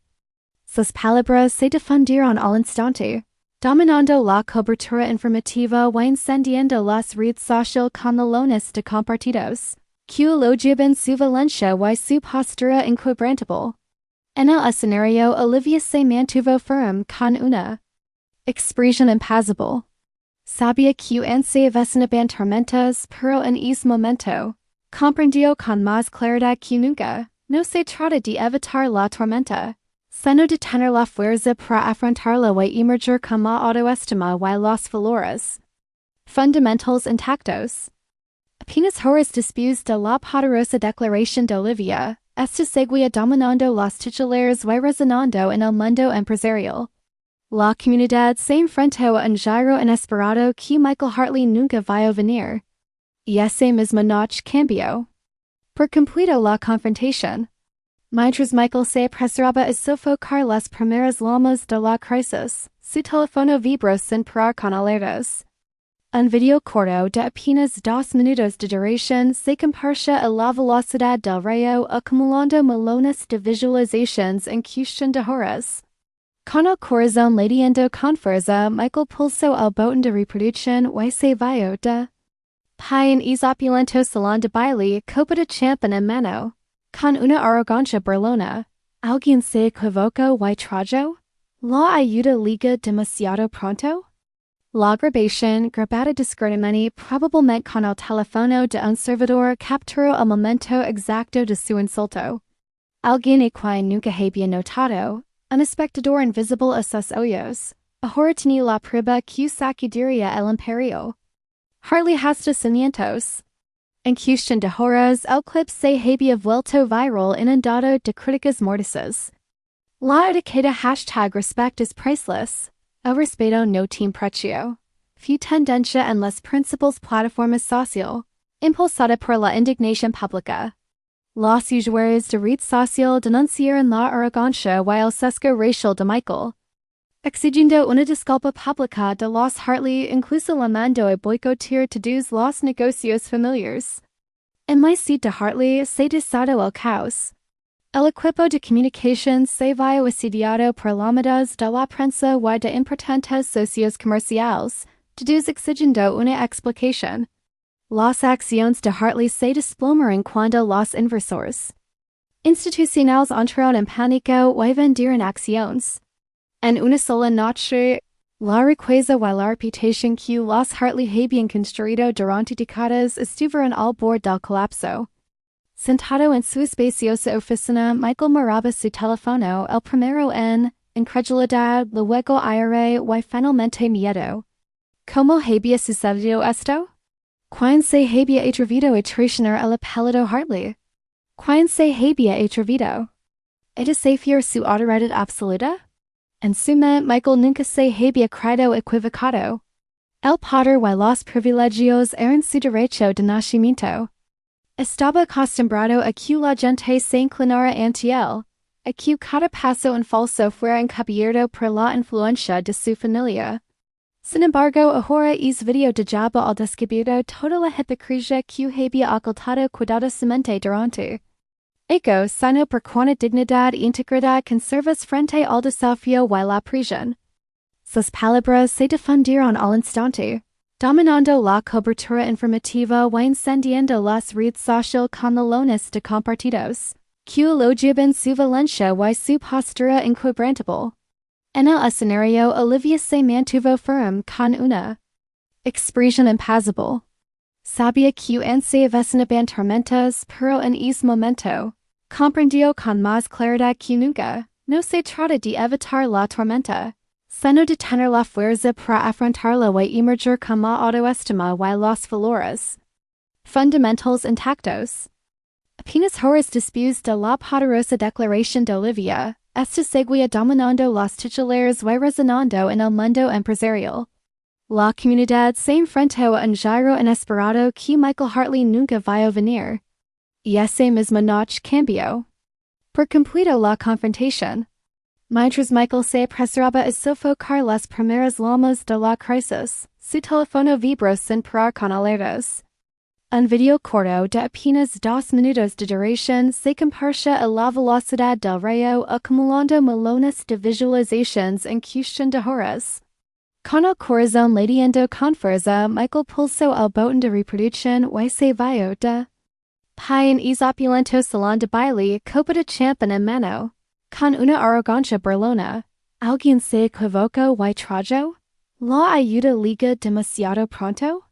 Sus palabras se difundieron al instante, dominando la cobertura informativa y encendiendo las redes sociales con melones de compartidos, que elogiaban su valencia y su postura inquebrantable. En el escenario, Olivia se mantuvo firme con una expresión impasible. Sabía que se avecinaban tormentas, pero en ese momento comprendió con más claridad que nunca, no se trata de evitar la tormenta, sino de tener la fuerza para afrontarla y emerger con la autoestima y los valores fundamentals intactos. Apenas horas después de la poderosa declaración de Olivia, Este seguía dominando los titulares y resonando en el mundo empresarial. La comunidad se enfrentó a un giro inesperado que Michael Hartley nunca vio venir. Y ese mismo noche cambió por completo la confrontación. Mientras Michael se apresuraba a sofocar las primeras llamas de la crisis, su teléfono vibró sin parar con alertas. Un video corto de apenas 2 minutos de duración se compartía a la velocidad del rayo, acumulando millones de visualizaciones en cuestión de horas. Con el corazón latiendo con fuerza, Michael pulsó el botón de reproducción y se vio de pie en el opulento salón de baile, copa de champán en mano. Con una arrogancia burlona, ¿alguien se equivocó y trajo la ayuda liga demasiado pronto? La grabación, grabada discretamente, probablemente con el teléfono de un servidor, capturó el momento exacto de su insulto. Alguien a quien nunca había notado, un espectador invisible a sus ojos, ahora tenía la prueba que sacudiría el imperio. Hartley hasta cimientos. En cuestión de horas, el clip se había vuelto viral inundado de críticas mordaces. La etiqueta hashtag respect is priceless. El respeto no tiene precio. Fue tendencia en las principales plataformas sociales, impulsada por la indignación pública. Los usuarios de red social denunciaron la arrogancia y el sesgo racial de Michael, exigiendo una disculpa pública de los Hartley, incluso llamando a boicotear todos los negocios familiares. En la sede de Hartley se desató el caos. El equipo de comunicación se vio asediado por llamadas de la prensa y de importantes socios comerciales, todos exigiendo una explicación. Las acciones de Hartley se desplomaron cuando los inversores institucionales entraron en pánico y vendieron acciones. En una sola noche, la riqueza y la reputación que los Hartley habían construido durante décadas estuvieron al borde del colapso. Sentado en su espaciosa oficina, Michael miraba su teléfono, el primero en incredulidad, luego ira y finalmente miedo. ¿Cómo había sucedido esto? ¿Quién se había atrevido a traicionar el apellido Hartley? ¿Quién se había atrevido a desafiar su autoridad absoluta? En suma, Michael nunca se había creído equivocado. El poder y los privilegios eran su derecho de nacimiento. Estaba acostumbrado a que la gente se inclinara ante él, a que cada paso en falso fuera encubierto por la influencia de su familia. Sin embargo, ahora es video de jabo al descubierto toda la hipocresía que había ocultado cuidadosamente durante años, sino por cuánta dignidad e integridad conservas frente al desafío y la prisión. Sus palabras se difundieron al instante, dominando la cobertura informativa y encendiendo las redes sociales con millones de compartidos, que elogiaban su valencia y su postura inquebrantable. En el escenario, Olivia se mantuvo firme con una expresión impasible. Sabía que se avecinaban tormentas, pero en ese momento comprendió con más claridad que nunca. No se trata de evitar la tormenta, sino de tener la fuerza para afrontarla y emerger con la autoestima y los valores fundamentals intactos. Apenas horas después de la poderosa declaración de Olivia, Este seguía dominando los titulares y resonando en el mundo empresarial. La comunidad se enfrentó a un giro inesperado que Michael Hartley nunca vio venir. Y ese mismo noche cambió por completo la confrontación. Mientras Michael se apresuraba a sofocar las primeras llamas de la crisis, su teléfono vibró sin parar con alertas. Un video corto de apenas 2 minutos de duración se compartía a la velocidad del rayo, acumulando millones de visualizaciones en cuestión de horas. Con el corazón latiendo con fuerza, Michael pulsó el botón de reproducción y se vio de pie en el opulento salón de baile, copa de champán en mano. Con una arrogancia burlona, ¿alguien se equivocó y trajo la ayuda liga demasiado pronto?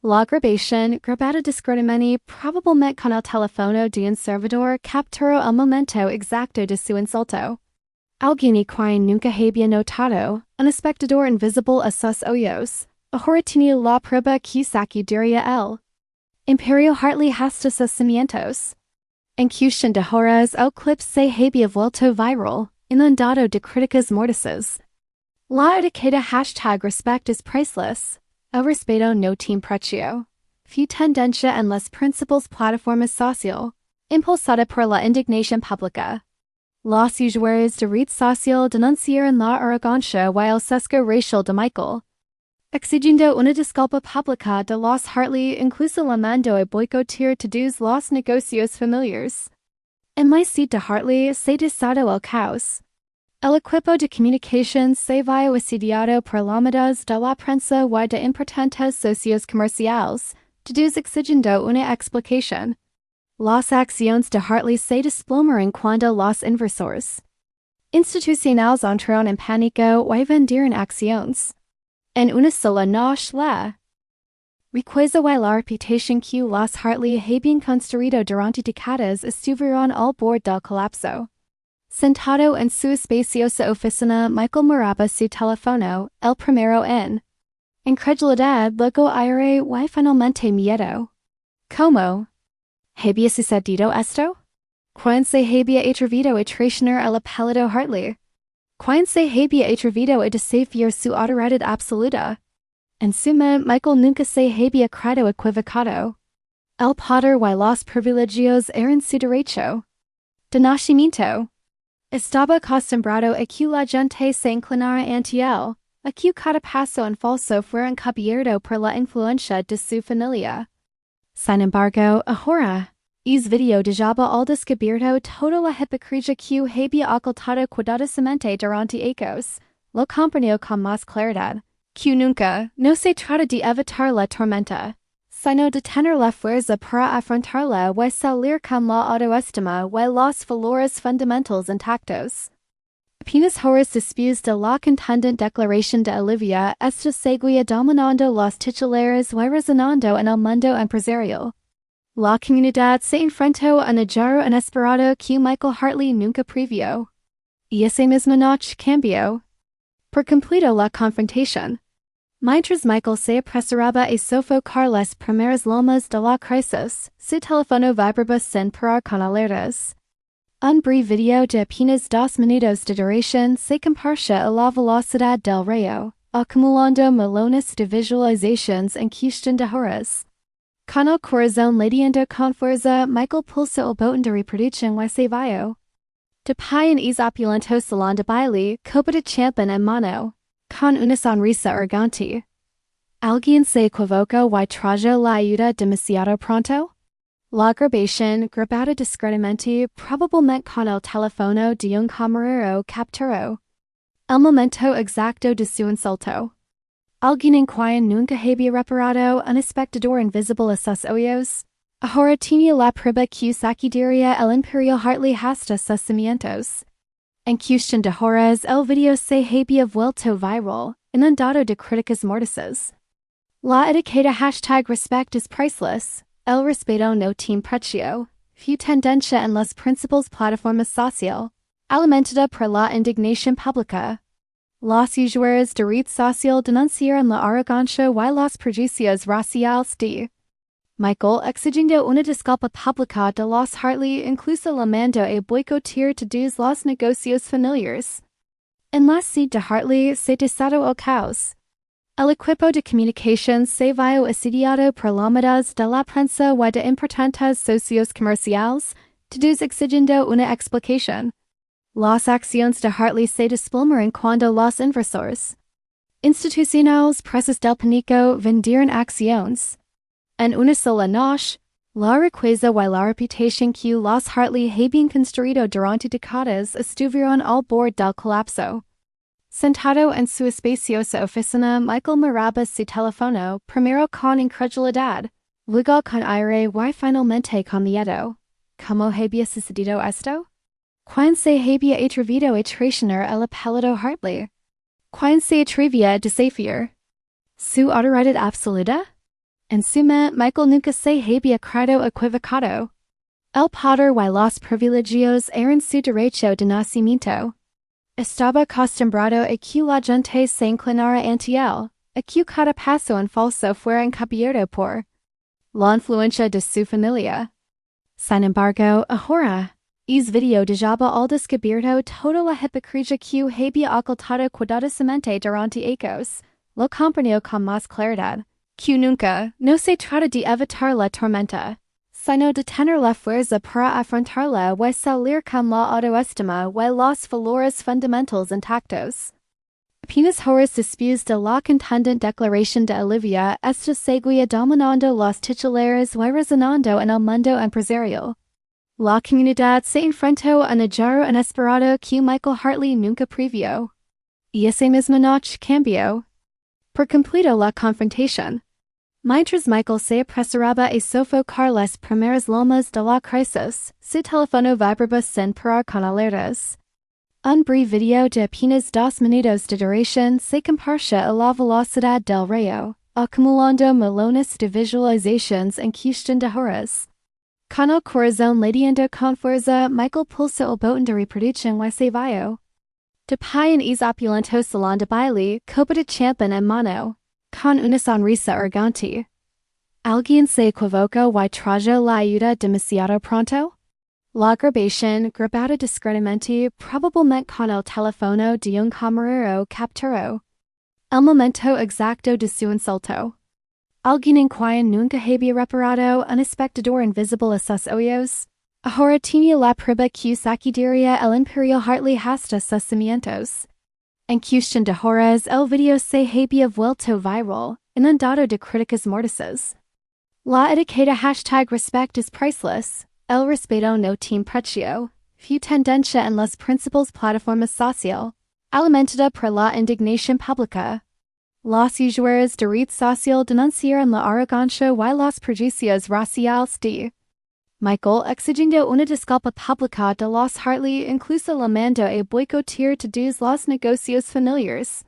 La grabación, grabada discretamente, probablemente con el teléfono de un servidor, capturó el momento exacto de su insulto. Alguien y quien nunca había notado, un espectador invisible a sus ojos, ahora tenía la prueba que sacudiría el Imperio Hartley hasta sus cimientos. En cuestión de horas, el clip se había vuelto viral, inundado de críticas mordaces. La etiqueta hashtag respect is priceless. El respeto no tiene precio. Fue tendencia en las principales plataformas social, impulsada por la indignación pública. Los usuarios de red social denunciaron la arrogancia y el sesgo racial de Michael, exigiendo una disculpa pública de los Hartley, incluso llamando a boicotear todos los negocios familiares. En la sede de Hartley se desató el caos. El equipo de comunicación se vio asediado por llamadas de la prensa y de importantes socios comerciales, todos exigiendo una explicación. Las acciones de Hartley se desplomaron cuando los inversores institucionales entraron en pánico y vendieron acciones. En una sola noche la riqueza y la reputación que los Hartley habían construido durante décadas estuvieron al borde del colapso. Sentado en su espaciosa oficina, Michael miraba su teléfono, el primero en incredulidad, luego aire y finalmente miedo. ¿Cómo había sucedido esto? ¿Quién se había atrevido a traicionar al apellido Hartley? ¿Quién se había atrevido a desafiar su autoridad absoluta? En suma, Michael nunca se había creído equivocado. El poder y los privilegios eran su derecho de nacimiento. Estaba acostumbrado a que la gente se inclinara ante él, a que cada paso en falso fuera encubierto por la influencia de su familia. Sin embargo, ahora es video dejaba al descubierto toda la hipocresía que había ocultado cuidadosamente durante años. Lo comprendió con más claridad, que nunca. No se trata de evitar la tormenta, sino de tener la fuerza para afrontarla y salir con la autoestima y los valores fundamentals intactos. Apenas horas después de la contundente declaración de Olivia, Este seguía dominando los titulares y resonando en el mundo empresarial. La comunidad se enfrentó a un giro inesperado que Michael Hartley nunca previó. Y esa misma noche cambió por completo la confrontación. Mientras Michael se apresuraba a sofocar las primeras llamas de la crisis, su teléfono vibraba sin parar con alertas. Un breve video de apenas 2 minutos de duración se compartía a la velocidad del rayo, acumulando millones de visualizaciones en cuestión de horas. Con el corazón latiendo con fuerza, Michael pulsó el botón de reproducción y se vio de pie en el opulento salón de baile, copa de champán en mano. con una sonrisa arrogante. ¿Alguien se equivocó y trajo la ayuda demasiado pronto? La grabación, grabada discretamente, probablemente con el teléfono de un camarero, capturó el momento exacto de su insulto. Alguien en quien nunca había reparado, un espectador invisible a sus ojos. Ahora tenía la prueba que sacudiría el imperio Hartley hasta sus cimientos. En cuestión de horas, el video se había vuelto viral, inundado de críticas mordaces. La etiqueta hashtag respect is priceless. El respeto no tiene precio. Fue tendencia en las principales plataformas social, alimentada por la indignación pública. Los usuarios de red social denunciaron la arrogancia y los prejuicios raciales de Michael, exigiendo una disculpa pública de los Hartley, incluso llamando a boicotear todos los negocios familiares. En la sede de Hartley se desató el caos. El equipo de comunicación se vio asediado por llamadas de la prensa y de importantes socios comerciales, todos exigiendo una explicación. Las acciones de Hartley se desplomaron cuando los inversores institucionales presas del pánico vendieron acciones. En una sola noche, la riqueza y la reputación que los Hartley habían construido durante décadas estuvieron al borde del colapso. Sentado en su espaciosa oficina, Michael miraba su teléfono, primero con incredulidad, luego con aire y finalmente con miedo. ¿Cómo había sucedido esto? ¿Quién se había atrevido a traicionar el apellido Hartley? ¿Quién se atrevía a desafiar su autoridad absoluta? En suma, Michael nunca se había creído equivocado. El poder y los privilegios eran su derecho de nacimiento. Estaba acostumbrado a que la gente se inclinara ante él, a que cada paso en falso fuera encubierto por la influencia de su familia. Sin embargo, ahora, es video dejaba al descubierto toda la hipocresía que había ocultado cuidadosamente durante años. Lo comprendió con más claridad, que nunca. No se trata de evitar la tormenta, sino de tener la fuerza para afrontarla y salir con la autoestima y los valores fundamentales intactos. Apenas horas después de la contundente declaración de Olivia, esta seguía dominando los titulares y resonando en el mundo empresarial. La comunidad se enfrentó a un giro inesperado que Michael Hartley nunca previó. Y esa misma noche cambió por completo la confrontación. Mientras Michael se apresuraba a sofocar las primeras lomas de la crisis, su teléfono vibraba sin parar con alertas. Un breve video de apenas 2 minutos de duración se compartía a la velocidad del rayo, acumulando millones de visualizaciones en cuestión de horas. Con el corazón latiendo con fuerza, Michael pulsó el botón de reproducción y se vio. De pie en el opulento salón de baile, copa de champán en mano, con una sonrisa arrogante. ¿Alguien se equivocó y trajo la ayuda demasiado pronto? La grabación, grabada discretamente, probablemente con el teléfono de un camarero, capturó el momento exacto de su insulto. Alguien en quien nunca había reparado, un espectador invisible a sus ojos. Ahora tenía la prueba que sacudiría el imperio Hartley hasta sus cimientos. En cuestión de horas, el video se había vuelto viral, inundado de críticas mordaces. La etiqueta hashtag respect is priceless. El respeto no tiene precio. Fue tendencia en las principales plataformas social, alimentada por la indignación pública. Los usuarios de red social denunciaron la arrogancia y los prejuicios raciales de Michael, exigiendo una disculpa pública de los Hartley, incluso llamando a boicotear todos los negocios familiares.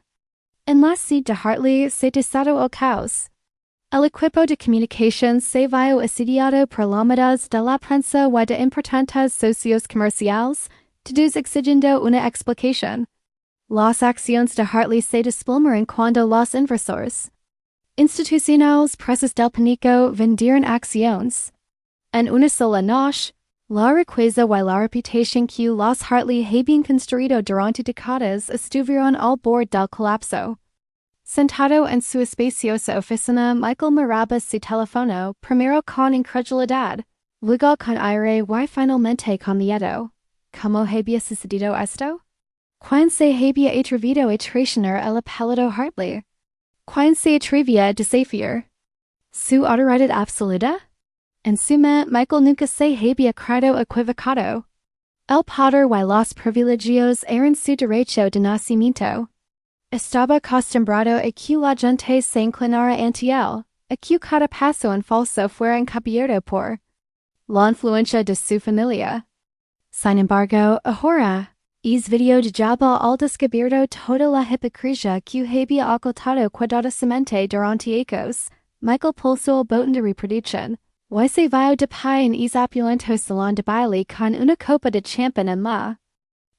En la sede de Hartley se desató el caos. El equipo de comunicación se vio asediado por llamadas de la prensa y de importantes socios comerciales, todos exigiendo una explicación. Las acciones de Hartley se desplomaron cuando los inversores institucionales presas del pánico vendieron acciones. En una sola noche, la riqueza y la reputación que los Hartley habían construido durante décadas estuvieron al borde del colapso. Sentado en su espaciosa oficina, Michael miraba su teléfono, primero con incredulidad, luego con aire y finalmente con miedo. ¿Cómo había sucedido esto? Quien se había atrevido a traicionar el apellido Hartley? Quien se atrevía a desafiar su autoridad absoluta? En suma, Michael nunca se había creído equivocado. El poder y los privilegios eran su derecho de nacimiento. Estaba acostumbrado a que la gente se inclinara ante él, a que cada paso en falso fuera encubierto por la influencia de su familia. Sin embargo, ahora, es video de Jabal al descubierto toda la hipocresía que había ocultado cuidadosamente durante años, Michael pulsó el botón de reproducción. Y se vio de pie en es opulento salón de baile con una copa de champán en la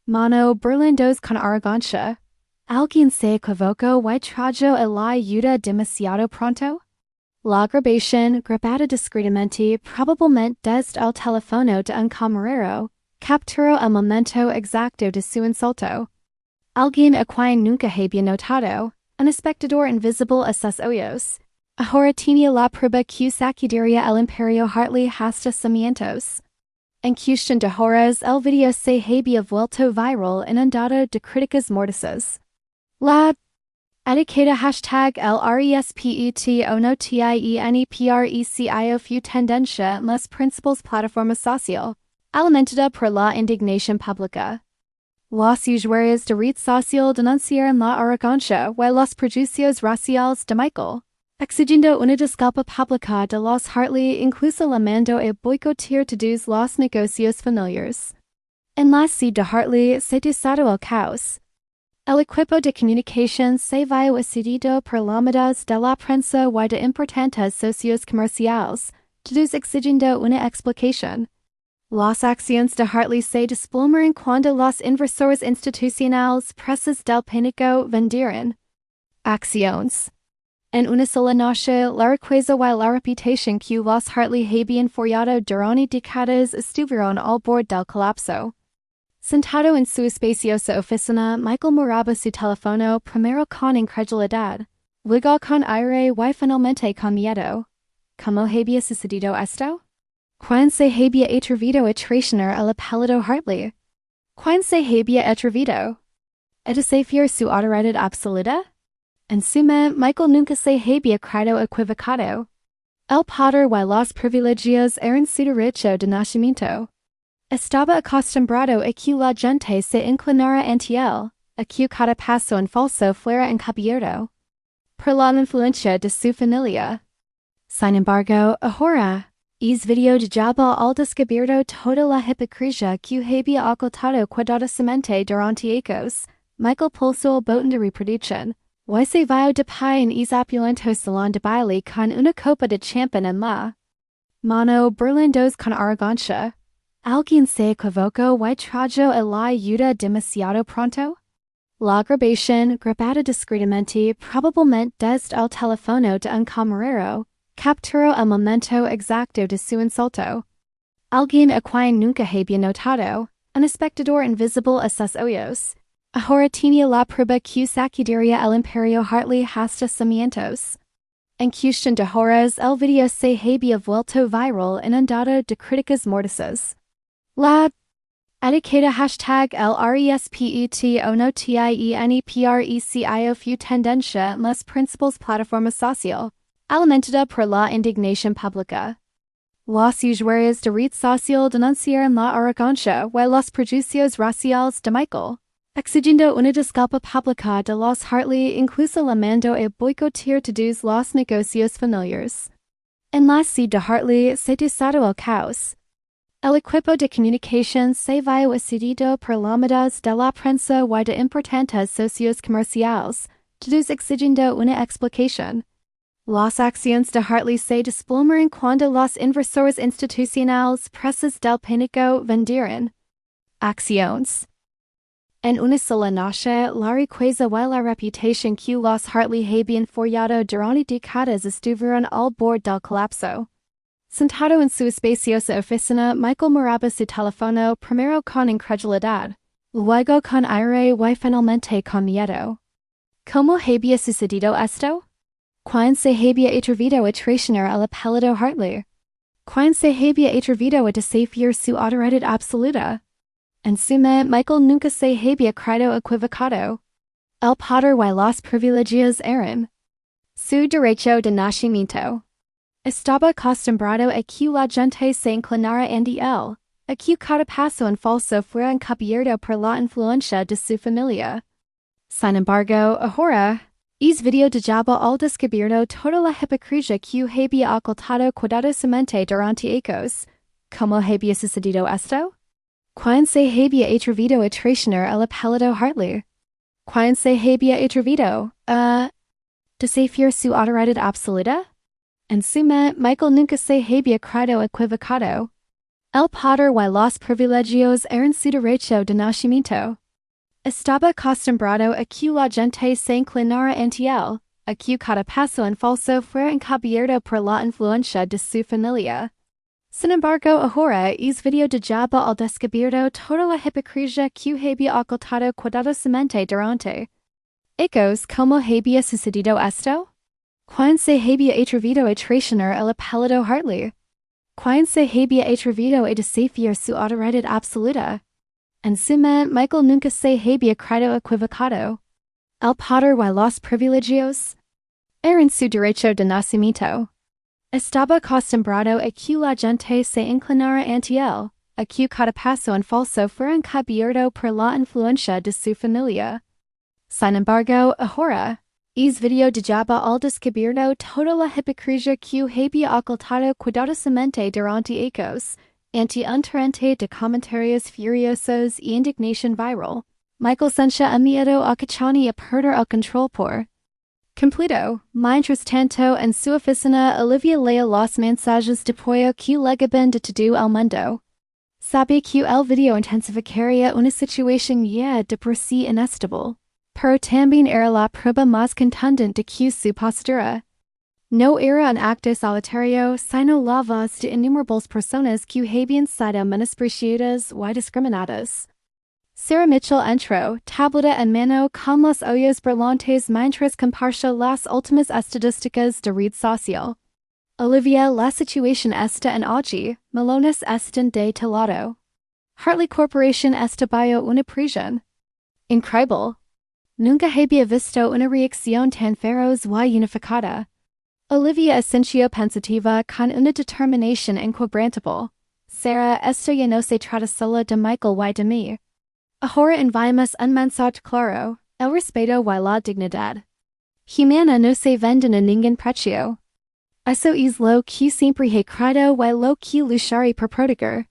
mano, burlándose con arrogancia. ¿Alguien se equivocó y trajo a la ayuda demasiado pronto? La grabación, grabada discretamente, probablemente desde el teléfono de un camarero, capturó el momento exacto de su insulto. Alguien a quien nunca había notado, un espectador invisible a sus ojos. Ahora tenía la prueba que sacudiría el imperio Hartley hasta cimientos. En cuestión de horas, el video se había vuelto viral inundado de críticas mordaces. La etiqueta hashtag el RESPET o no TIENEPRECIO fue tendencia en las principales plataformas social, alimentada por la indignación pública. Los usuarios de red social denunciaron la arrogancia y los prejuicios raciales de Michael, exigiendo una disculpa pública de los Hartley, incluso llamando a boicotear todos los negocios familiares. En la sede de Hartley se desató el caos. El equipo de comunicación se vio asistido por llamadas de la prensa y de importantes socios comerciales, todos exigiendo una explicación. Las acciones de Hartley se desplomaron cuando los inversores institucionales presas del pánico vendieron acciones. En una sola noche, la riqueza y la reputación que los Hartley habían forjado durante décadas estuvieron al borde del colapso. Sentado en su espaciosa oficina, Michael miraba su teléfono primero con incredulidad, luego con aire y finalmente con miedo. ¿Cómo había sucedido esto? ¿Quién se había atrevido a traicionar el apellido Hartley? ¿Quién se había atrevido a desafiar su autoridad absoluta? En suma, Michael nunca se había creído equivocado. El poder y los privilegios eran su derecho de nacimiento. Estaba acostumbrado a que la gente se inclinara ante él, a que cada paso en falso fuera encubierto por la influencia de su familia. Sin embargo, ahora, es video de Jabal al descubierto toda la hipocresía que había ocultado cuidadosamente durante años, Michael pulsó el botón de reproducción. Y se vio de pie en es opulento salón de baile con una copa de champán en la mano, burlándose con arrogancia. ¿Alguien se equivocó y trajo a la ayuda demasiado pronto? La grabación, grabada discretamente, probablemente desde el teléfono de un camarero, capturó el momento exacto de su insulto. Alguien a quien nunca había notado, un espectador invisible a sus ojos. Ahora tenía la prueba que sacudiría el imperio Hartley hasta cimientos. En cuestión de horas, el video se había vuelto viral inundado de críticas mordaces. La etiqueta hashtag el RESPET o no TIENEPRECIO fue tendencia en las principales plataformas social, alimentada por la indignación pública. Los usuarios de red social denunciaron la arrogancia y los prejuicios raciales de Michael, exigiendo una disculpa pública de los Hartley, incluso llamando a boicotear todos los negocios familiares. En la sede de Hartley se desató el caos. El equipo de comunicación se vio asistido por llamadas de la prensa y de importantes socios comerciales, todos exigiendo una explicación. Las acciones de Hartley se desplomaron cuando los inversores institucionales presas del pánico vendieron acciones. En una sola noche, la riqueza y la reputación que los Hartley habían forjado durante décadas estuvieron al borde del colapso. Sentado en su espaciosa oficina, Michael miraba su teléfono primero con incredulidad, luego con aire y finalmente con miedo. ¿Cómo había sucedido esto? ¿Quién se había atrevido a traicionar el apellido Hartley? ¿Quién se había atrevido a desafiar su autoridad absoluta? En suma, Michael nunca se había creído equivocado. El poder y los privilegios eran su derecho de nacimiento. Estaba acostumbrado a que la gente se inclinara ante él, a que cada paso en falso fuera encubierto por la influencia de su familia. Sin embargo, ahora, es video de Jabba al descubierto toda la hipocresía que había ocultado cuidadosamente durante años. ¿Cómo había sucedido esto? ¿Quién se había atrevido a traicionar el apellido Hartley? ¿Quién se había atrevido desafiar su autoridad absoluta? En suma, Michael nunca se había creído equivocado. El poder y los privilegios eran su derecho de nacimiento. Estaba acostumbrado a que la gente se inclinara ante él, a que cada paso en falso fuera encubierto por la influencia de su familia. Sin embargo, ahora es video de Jabba al descubierto toda la hipocresía que había ocultado cuidadosamente durante años. ¿Cómo había sucedido esto? ¿Quién se había atrevido a traicionar el apellido Hartley? ¿Quién se había atrevido a desafiar su autoridad absoluta? En suma, Michael nunca se había creído equivocado. El poder y los privilegios eran su derecho de nacimiento. Estaba acostumbrado a que la gente se inclinara ante él, a que cada paso en falso fuera encubierto por la influencia de su familia. Sin embargo, ahora, es video de Jabba al descubierto toda la hipocresía que había ocultado cuidadosamente durante años. Ante un torrente de comentarios furiosos y indignación viral, Michael sentia miedo a cachani a perder el control por completo. Mientras tanto, en su oficina, Olivia leía los mensajes de apoyo que llegaban de todo el mundo. Sabía que el video intensificaría una situación ya de por sí inestable, pero también era la prueba más contundente de que su postura no era un acto solitario, sino la voz de innumerables personas que habían sido menospreciadas y discriminadas. Sarah Mitchell entró, tableta en mano, con los ojos brillantes mientras compartió las últimas estadísticas de red social. Olivia, la situación está en auge, millones están de lado. Hartley Corporation está bajo una presión increíble. Nunca había visto una reacción tan feroz y unificada. Olivia sintió pensativa con una determinación inquebrantable. Sarah, esto ya no se trata solo de Michael y de mí. Ahora enviamos un mensaje claro, el respeto y la dignidad humana no se venden a ningún precio. Eso es lo que siempre he creído y lo que lucharé por proteger.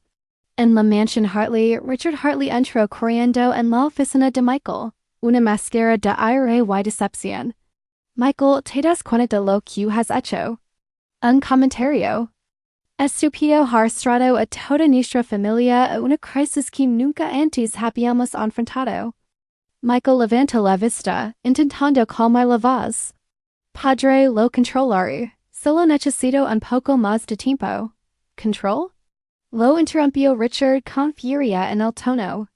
En la mansión Hartley, Richard Hartley entró corriendo en la oficina de Michael, una máscara de ira y decepción. Michael, ¿te das cuenta de lo que has hecho? Un comentario estúpido ha arrastrado a toda nuestra familia a una crisis que nunca antes habíamos enfrentado. Michael levantó la vista, intentando calmar la voz. Padre, lo controlaré. Solo necesito un poco más de tiempo. ¿Control? Lo interrumpió Richard con furia en el tono.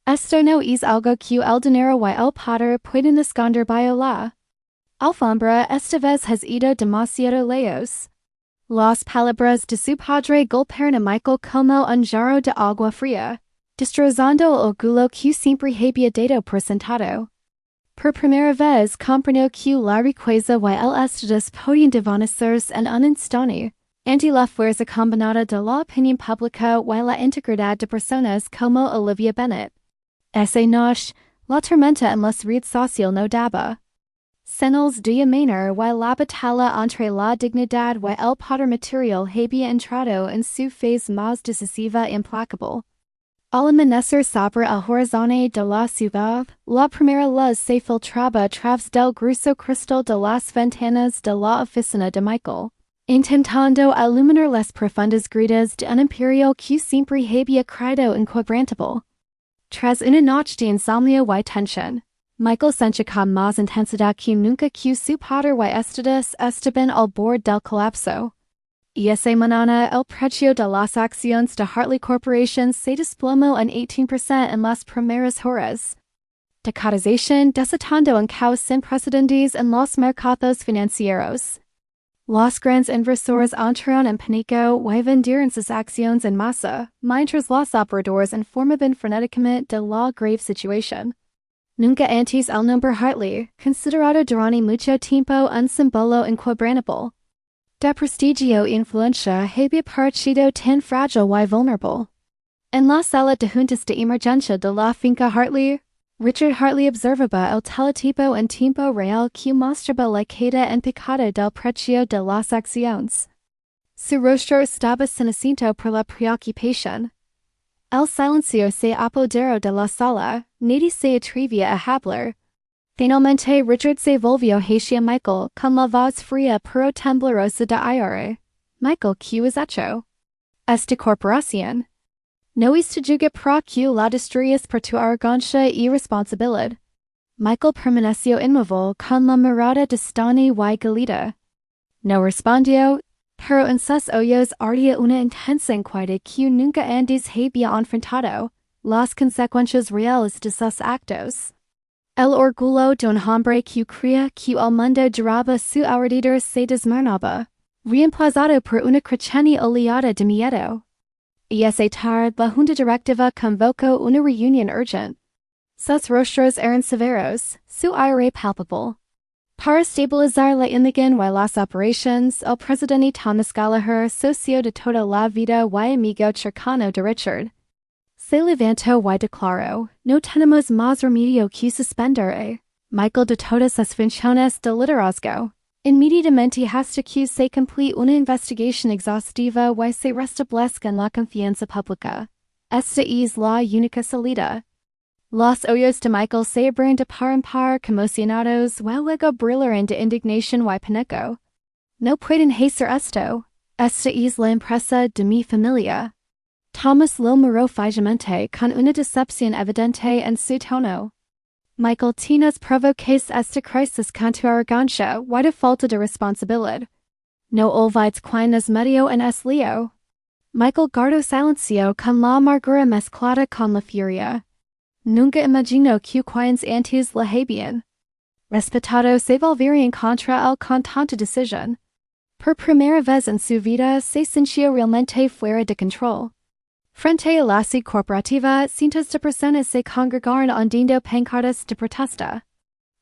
Esto no es algo que el dinero y el poder pueden esconder bajo la alfombra. Esta vez has ido demasiado lejos. Las palabras de su padre golpearon a Michael como un jarro de agua fría, destrozando el orgullo que siempre había dado por sentado. Por primera vez comprendió que la riqueza y el estatus podían desvanecerse en un instante ante la fuerza combinada de la opinión pública y la integridad de personas como Olivia Bennet. Esa noche, la tormenta en las redes sociales no daba señales de amenar y la batalla entre la dignidad y el poder material había entrado en su fase más decisiva e implacable. Al amanecer sobre el horizonte de la ciudad, la primera luz se filtraba a través del grueso cristal de las ventanas de la oficina de Michael, intentando iluminar las profundas grietas de un imperio que siempre había creído inquebrantable. Tras una noche de insomnio y tensión, Michael sentía con más intensidad que nunca que su poder y estatus estaban al borde del colapso. Y esa mañana, el precio de las acciones de Hartley Corporation se desplomó en 18% en las primeras horas de cotización, desatando un caos sin precedentes en los mercados financieros. Los grandes inversores entraron en pánico y vendieron sus acciones en masa, mientras los operadores informaban frenéticamente de la grave situación. Nunca antes el nombre Hartley, considerado durante mucho tiempo un símbolo inquebrantable de prestigio e influencia, había parecido tan frágil y vulnerable. En la sala de juntas de emergencia de la finca Hartley, Richard Hartley observaba el teletipo en tiempo real que mostraba la caída en picado del precio de las acciones. Su rostro estaba ceniciento por la preocupación. El silencio se apoderó de la sala, nadie se atrevía a hablar. Finalmente Richard se volvió hacia Michael con la voz fría pero temblorosa de ira. Michael, ¿qué has hecho? Esta corporación no está juga para que la destruyas por tu arrogancia y responsabilidad. Michael permaneció inmóvil con la mirada distante y gélida. No respondió, pero en sus ojos ardía una intensa inquietud que nunca antes había enfrentado, las consecuencias reales de sus actos. El orgullo de un hombre que creía que el mundo giraba su alrededor se desmoronaba, reemplazado por una creciente oleada de miedo. Y esa tarde la junta directiva convocó una reunión urgente. Sus rostros eran severos, su aire palpable. Para estabilizar la imagen y las operaciones, el presidente Thomas Gallagher, socio de toda la vida y amigo cercano de Richard, se levantó y declaró, no tenemos más remedio que suspender a Michael de todas sus funciones de liderazgo. Inmediatamente hasta que se complete una investigación exhaustiva y se restablezca la confianza pública. Esta es la única salida. Los ojos de Michael se abrieron de par en par conmocionados y luego brillaron de indignación y pánico. No pueden hacer esto. Esta es la empresa de mi familia. Thomas lo miró fijamente con una decepción evidente en su tono. Michael, tienes provoques esta crisis con tu arrogancia y de falta de responsabilidad. No olvides quién nos metió en este lío. Michael guardó silencio con la amargura mezclada con la furia. Nunca imaginó que quienes antes le habían respetado se volverían contra él con tanta decisión. Por primera vez en su vida se sintió realmente fuera de control. Frente a la sede corporativa, cientos de personas se congregaron ondeando pancartas de protesta.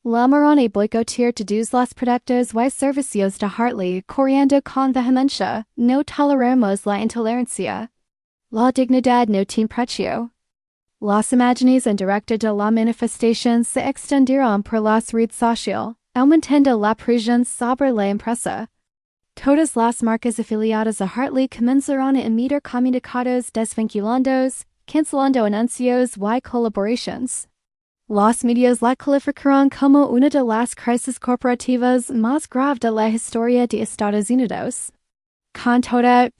Llamaron a boicotear todos los productos y servicios de Hartley, corriendo con vehemencia, no toleramos la intolerancia. La dignidad no tiene precio. Las imágenes en directo de la manifestación se extendieron por las redes sociales, aumentando la presión sobre la empresa. Todas las marcas afiliadas a Hartley comenzaron a emitir comunicados desvinculándolos, cancelando anuncios y colaboraciones. Los medios la calificaron como una de las crisis corporativas más graves de la historia de Estados Unidos. Con toda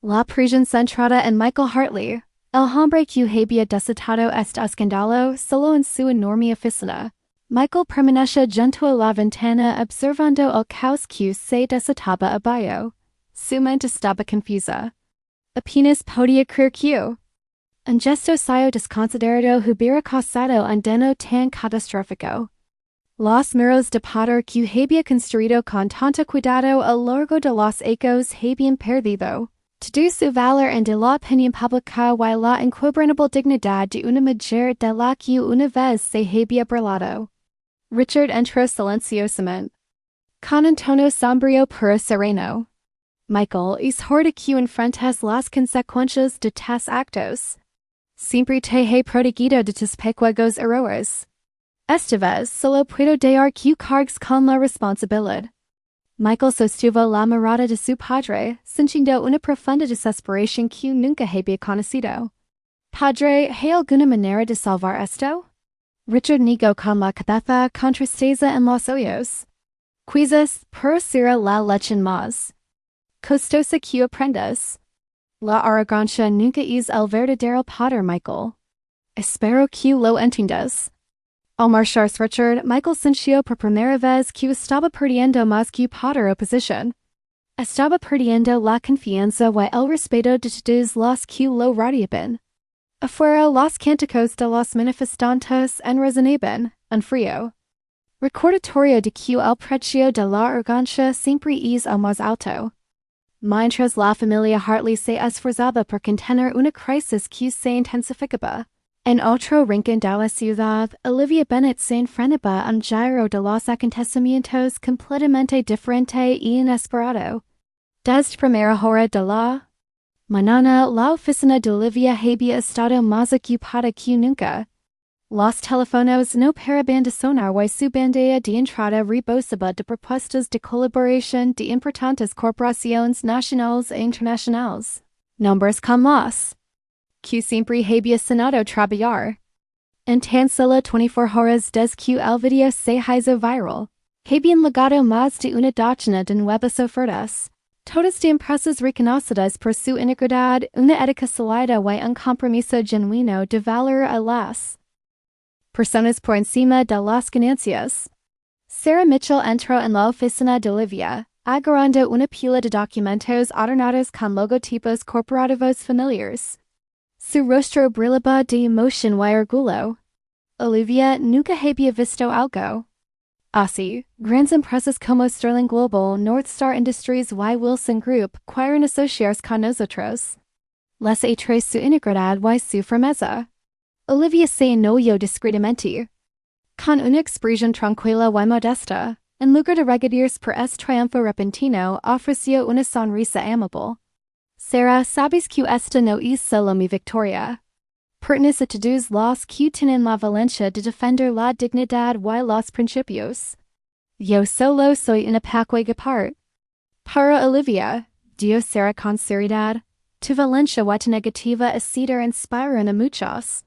la presión centrada en Michael Hartley, el hombre que había desatado este escándalo solo en su enorme oficina. Michael permaneció junto a la ventana observando el caos que se desataba abajo. Su mente estaba confusa. Apenas podía creer que un gesto suyo desconsiderado hubiera causado un daño tan catastrófico. Los muros de poder que había construido con tanto cuidado a lo largo de los ecos habían perdido todo su valor en de la opinión pública y la inquebrantable dignidad de una mujer de la que una vez se había burlado. Richard entró silenciosamente, con un tono sombrío pero sereno. Michael, es hora que enfrentes las consecuencias de tus actos. Siempre te he protegido de tus pequeños errores. Esta vez solo puedo dar que cargues con la responsabilidad. Michael sostuvo la mirada de su padre, sintiendo una profunda desesperación que nunca había conocido. Padre, ¿hay alguna manera de salvar esto? Richard negó con la cabeza con tristeza en los ojos. Quizás, pero será la lección más costosa que aprendas. La arrogancia nunca es el verdadero poder, Michael. Espero que lo entiendas. Al marchar Richard, Michael sintió por primera vez que estaba perdiendo más que poder o posición. Estaba perdiendo la confianza y el respeto de todos los que lo rodeaban. Afuera, los cánticos de los manifestantes resonaban, en frío. Recordatorio de que el precio de la arrogancia siempre es el más alto. Mientras la familia Hartley se esforzaba por contener una crisis que se intensificaba. En otro rincón de la ciudad, Olivia Bennet se enfrentaba a un giro de los acontecimientos completamente diferente y inesperado. Desde primera hora de la mañana, la oficina de Olivia había estado más ocupada que nunca. Los teléfonos no paraban de sonar y su bandeja de entrada rebosaba de propuestas de colaboración de importantes corporaciones nacionales e internacionales. Nombres como los que siempre había sonado trabalhar. En tan solo 24 horas desde que el video se hizo viral, habían llegado más de una docena de nuevas ofertas. Todas de empresas reconocidas por su integridad, una ética sólida y un compromiso genuino de valor a las personas por encima de las ganancias. Sarah Mitchell entró en la oficina de Olivia, agarrando una pila de documentos adornados con logotipos corporativos familiares. Su rostro brillaba de emoción y orgullo. Olivia nunca había visto algo así. Grandes empresas como Sterling Global, North Star Industries y Wilson Group quieren asociarse con nosotros. Les atrae su integridad y su firmeza. Olivia se ennolló discretamente. Con una expresión tranquila y modesta, en lugar de regatearse por este triunfo repentino, ofreció una sonrisa amable. Sarah, sabes que esta no es solo mi victoria. Pertenece a todos los que tienen la valencia de defender la dignidad y los principios. Yo solo soy una pequeña parte. Para Olivia, dio Sarah con seriedad, tu valencia y tu negativa acera inspiran a muchos.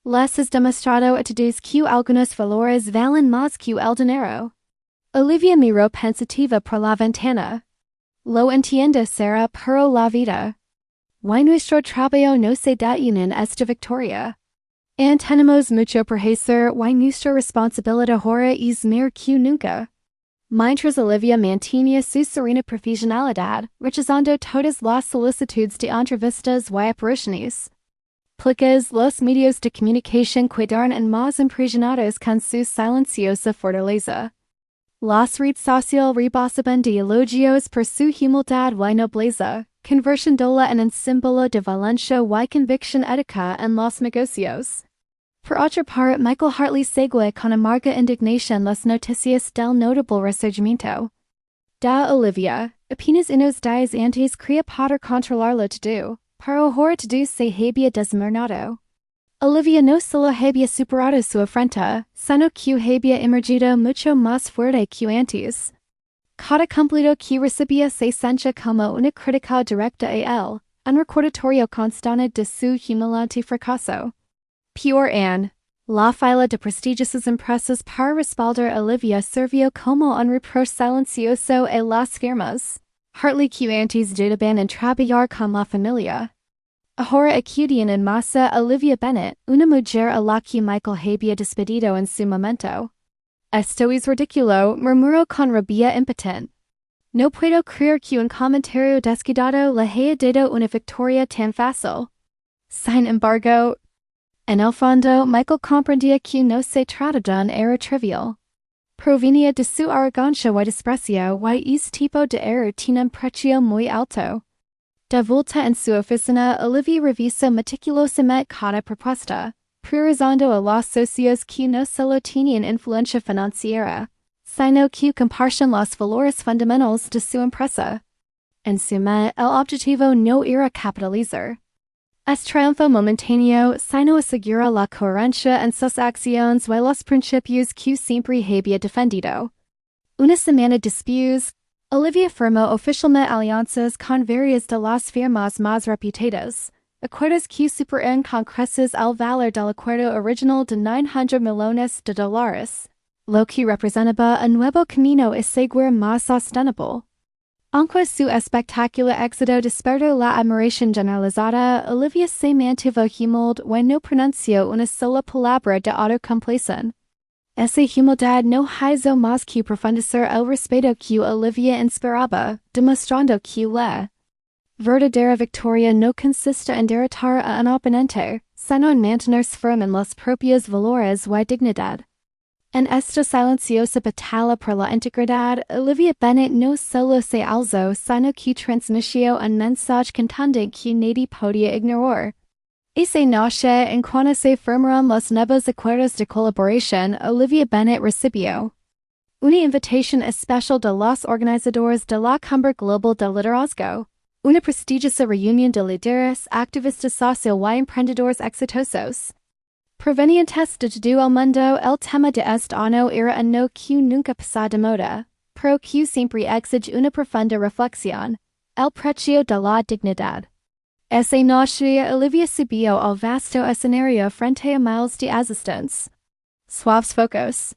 Les has demostrado a todos que algunos valores valen más que el dinero. Olivia miró pensativa por la ventana. Lo entiendo, Sarah, pero la vida y nuestro trabajo no se detienen en esta victoria. And tenemos mucho por hacer y nuestra responsabilidad ahora es mayor que nunca. Mientras Olivia mantenía su serena profesionalidad, rechazando todas las solicitudes de entrevistas y apariciones públicas, los medios de comunicación quedaron en más impresionados con su silenciosa fortaleza. Las redes sociales rebosaban de elogios por su humildad y nobleza, convirtiéndola en un símbolo de valencia y convicción ética en los negocios. Por otra parte, Michael Hartley seguía con amarga indignación las noticias del notable resurgimiento de Olivia. Apenas unos días antes creía poder controlarlo todo, pero ahora todo se había desmoronado. Olivia no solo había superado su afrenta, sino que había emergido mucho más fuerte que antes. Cada cumplido que recibía se sentía como una crítica directa a él, un recordatorio constante de su humillante fracaso. Peor aún, la fila de prestigiosas empresas para respaldar a Olivia sirvió como un reproche silencioso a las firmas. Hartley que antes dudaban en trabajar con la familia. Ahora acudían en masa Olivia Bennet, una mujer a la que Michael había despedido en su momento. Esto es ridículo, murmuró con rabia impotente. No puedo creer que un comentario descuidado le haya dado una victoria tan fácil. Sin embargo, en el fondo, Michael comprendía que no se trataba de un error trivial. Provenía de su arrogancia y desprecio y ese tipo de error tiene un precio muy alto. De vuelta en su oficina, Olivia revisó meticulosamente cada propuesta, priorizando a los socios que no solo tenían influencia financiera, sino que compartían los valores fundamentales de su empresa. En suma, el objetivo no era capitalizar. Este triunfo momentáneo, sino asegura la coherencia en sus acciones y los principios que siempre había defendido. Una semana después, Olivia firmó oficialmente alianzas con varias de las firmas más reputadas, acuerdos que superan con creces el valor del acuerdo original de $900 millones, lo que representaba un nuevo camino a seguir más sostenible. Aunque su espectacular éxito despertó la admiración generalizada, Olivia se mantuvo humilde y no pronunció una sola palabra de autocomplacencia. Esa humildad no hizo más que profundizar el respeto que Olivia inspiraba, demostrando que la verdadera victoria no consiste en derrotar a un oponente, sino en mantenerse firme en los propios valores y dignidad. En esta silenciosa batalla por la integridad, Olivia Bennet no solo se alzó, sino que transmitió un mensaje contundente que nadie podía ignorar. Esa noche, en cuando se firmaron los nuevos acuerdos de colaboración, Olivia Bennet recibió una invitación especial de los organizadores de la Cumbre Global de Liderazgo, una prestigiosa reunión de líderes, activistas sociales y emprendedores exitosos provenientes de todo el mundo. El tema de este año era un no que nunca pasa de moda, pero que siempre exige una profunda reflexión: el precio de la dignidad. Esa noche, Olivia subió al vasto escenario frente a miles de asistentes. Suaves focos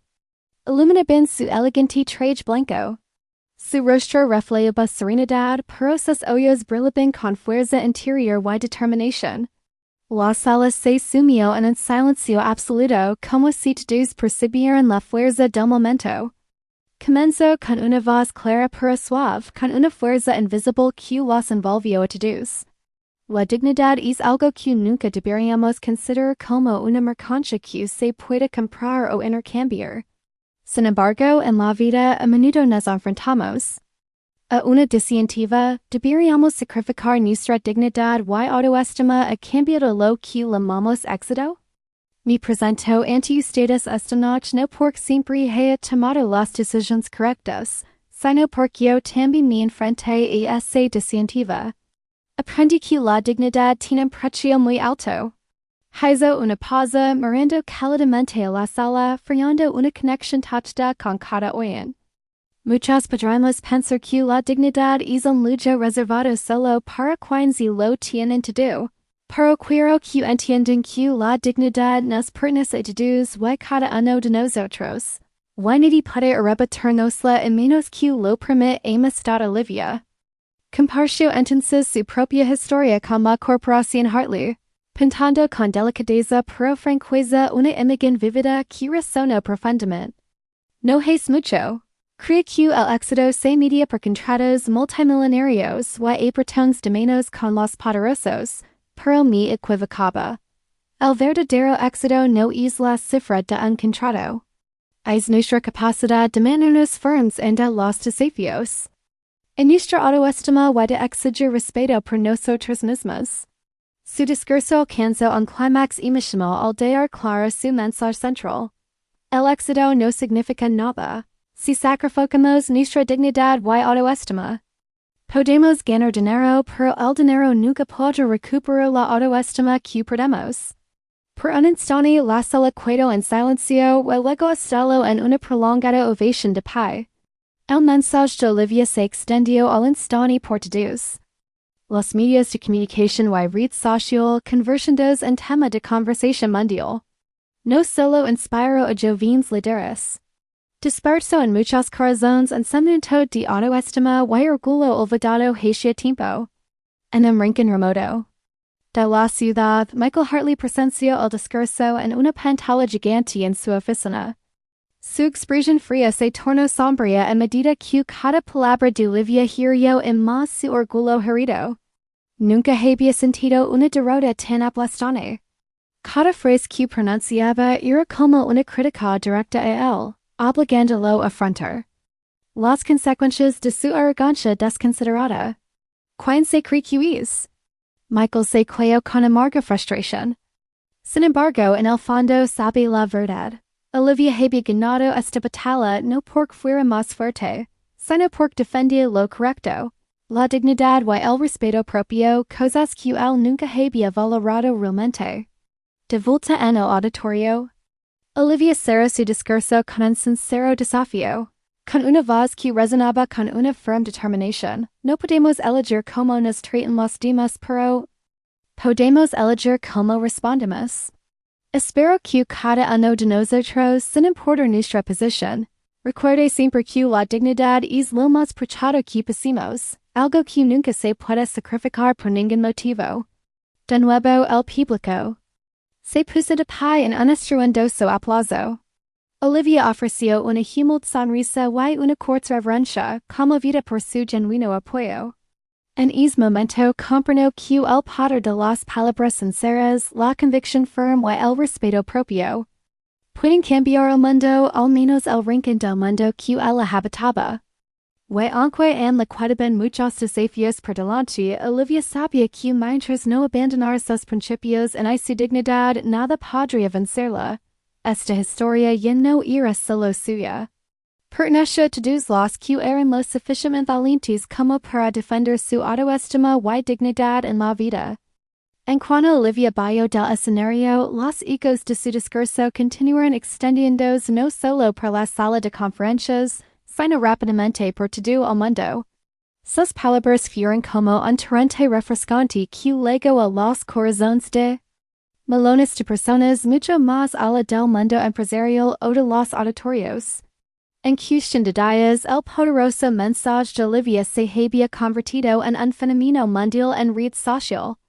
iluminaban su elegante traje blanco. Su rostro reflejaba serenidad, pero sus ojos brillaban con fuerza interior y determinación. La sala se sumió en un silencio absoluto, como si todos percibieran la fuerza del momento. Comenzó con una voz clara pero suave, con una fuerza invisible que los envolvió a todos. La dignidad es algo que nunca deberíamos considerar como una mercancía que se puede comprar o intercambiar. Sin embargo, en la vida a menudo nos enfrentamos a una disyuntiva: deberíamos sacrificar nuestra dignidad y autoestima a cambio de lo que llamamos éxito. Me presento ante ustedes esta noche no porque siempre haya tomado las decisiones correctas, sino porque yo también me enfrenté a esa disyuntiva. Aprendí que la dignidad tiene un precio muy alto. Hizo una pausa, mirando cálidamente a la sala, formando una conexión tácita con cada oyen. Muchos podremos pensar que la dignidad es un lujo reservado solo para quienes lo tienen todo, pero quiero que entiendan que la dignidad nos pertenece a todos y cada uno de nosotros. Y nadie puede arrebatarnosla a menos que lo permita Amistad Olivia. Compartió entonces su propia historia con la corporación Hartley, pintando con delicadeza pero franqueza una imagen vívida que resonó profundamente. No es mucho. Creo que el éxito se media por contratos multimillonarios y apretones de manos con los poderosos, pero me equivocaba. El verdadero éxito no es la cifra de un contrato. Es nuestra capacidad de mantenernos firmes ante los desafíos. En nuestra autoestima y de exigir respeto por nosotros mismos. Su discurso alcanzó un clímax emocional al dejar claro su mensaje central. El éxito no significa nada si sacrificamos nuestra dignidad y autoestima. Podemos ganar dinero, pero el dinero nunca podrá recuperar la autoestima que perdemos. Por un instante la sala quedó en silencio y luego estalló en una prolongada ovación de pie. El mensaje de Olivia se extendió al instante por todos. Los medios de comunicación y red social convirtiéndose en tema de conversación mundial. No solo inspiró a jóvenes líderes. Despertó en muchos corazones un sentimiento de autoestima y orgullo olvidado hace tiempo. En un rincón remoto de la ciudad, Michael Hartley presenció el discurso en una pantalla gigante en su oficina. Su expresión fría se tornó sombría a medida que cada palabra de Olivia hirió en más su orgullo herido. Nunca había sentido una derrota tan aplastante. Cada frase que pronunciaba era como una crítica directa a él, obligándolo a afrontar las consecuencias de su arrogancia desconsiderada. ¿Quién se cree que es? Michael se quedó con amarga frustración. Sin embargo, en el fondo sabe la verdad. Olivia había ganado esta batalla no porque fuera más fuerte, sino porque defendía lo correcto, la dignidad y el respeto propio, cosas que él nunca había valorado realmente. De vuelta en el auditorio, Olivia cerró su discurso con un sincero desafío. Con una voz que resonaba con una firme determinación: no podemos elegir cómo nos tratan los demás, pero podemos elegir cómo respondemos. Espero que cada uno de nosotros, sin importar nuestra posición, recuerde siempre que la dignidad es lo más preciado que poseemos, algo que nunca se puede sacrificar por ningún motivo. De nuevo el público se puso de pie en un estruendoso aplauso. Olivia ofreció una humilde sonrisa y una corta reverencia, conmovida por su genuino apoyo. En ese momento comprendió que el poder de las palabras sinceras, la convicción firme y el respeto propio Pueden cambiar el mundo, al menos el rincón del mundo que la habitaba. Aunque en la quedaban muchos desafíos por delante, Olivia sabía que mientras no abandonar sus principios y su dignidad, nada podría vencerla. Esta historia ya no era solo suya. Perteneció a todos los que eran lo suficientemente valientes como para defender su autoestima y dignidad en la vida. En cuanto Olivia bajó del escenario, los ecos de su discurso continuaron extendiéndose no solo por la sala de conferencias, sino rápidamente por todo el mundo. Sus palabras fueron como un torrente refrescante que llegó a los corazones de millones de personas, mucho más allá del mundo empresarial o de los auditorios. En cuestión de días, el poderoso mensaje de Olivia se había convertido en un fenómeno mundial en red social.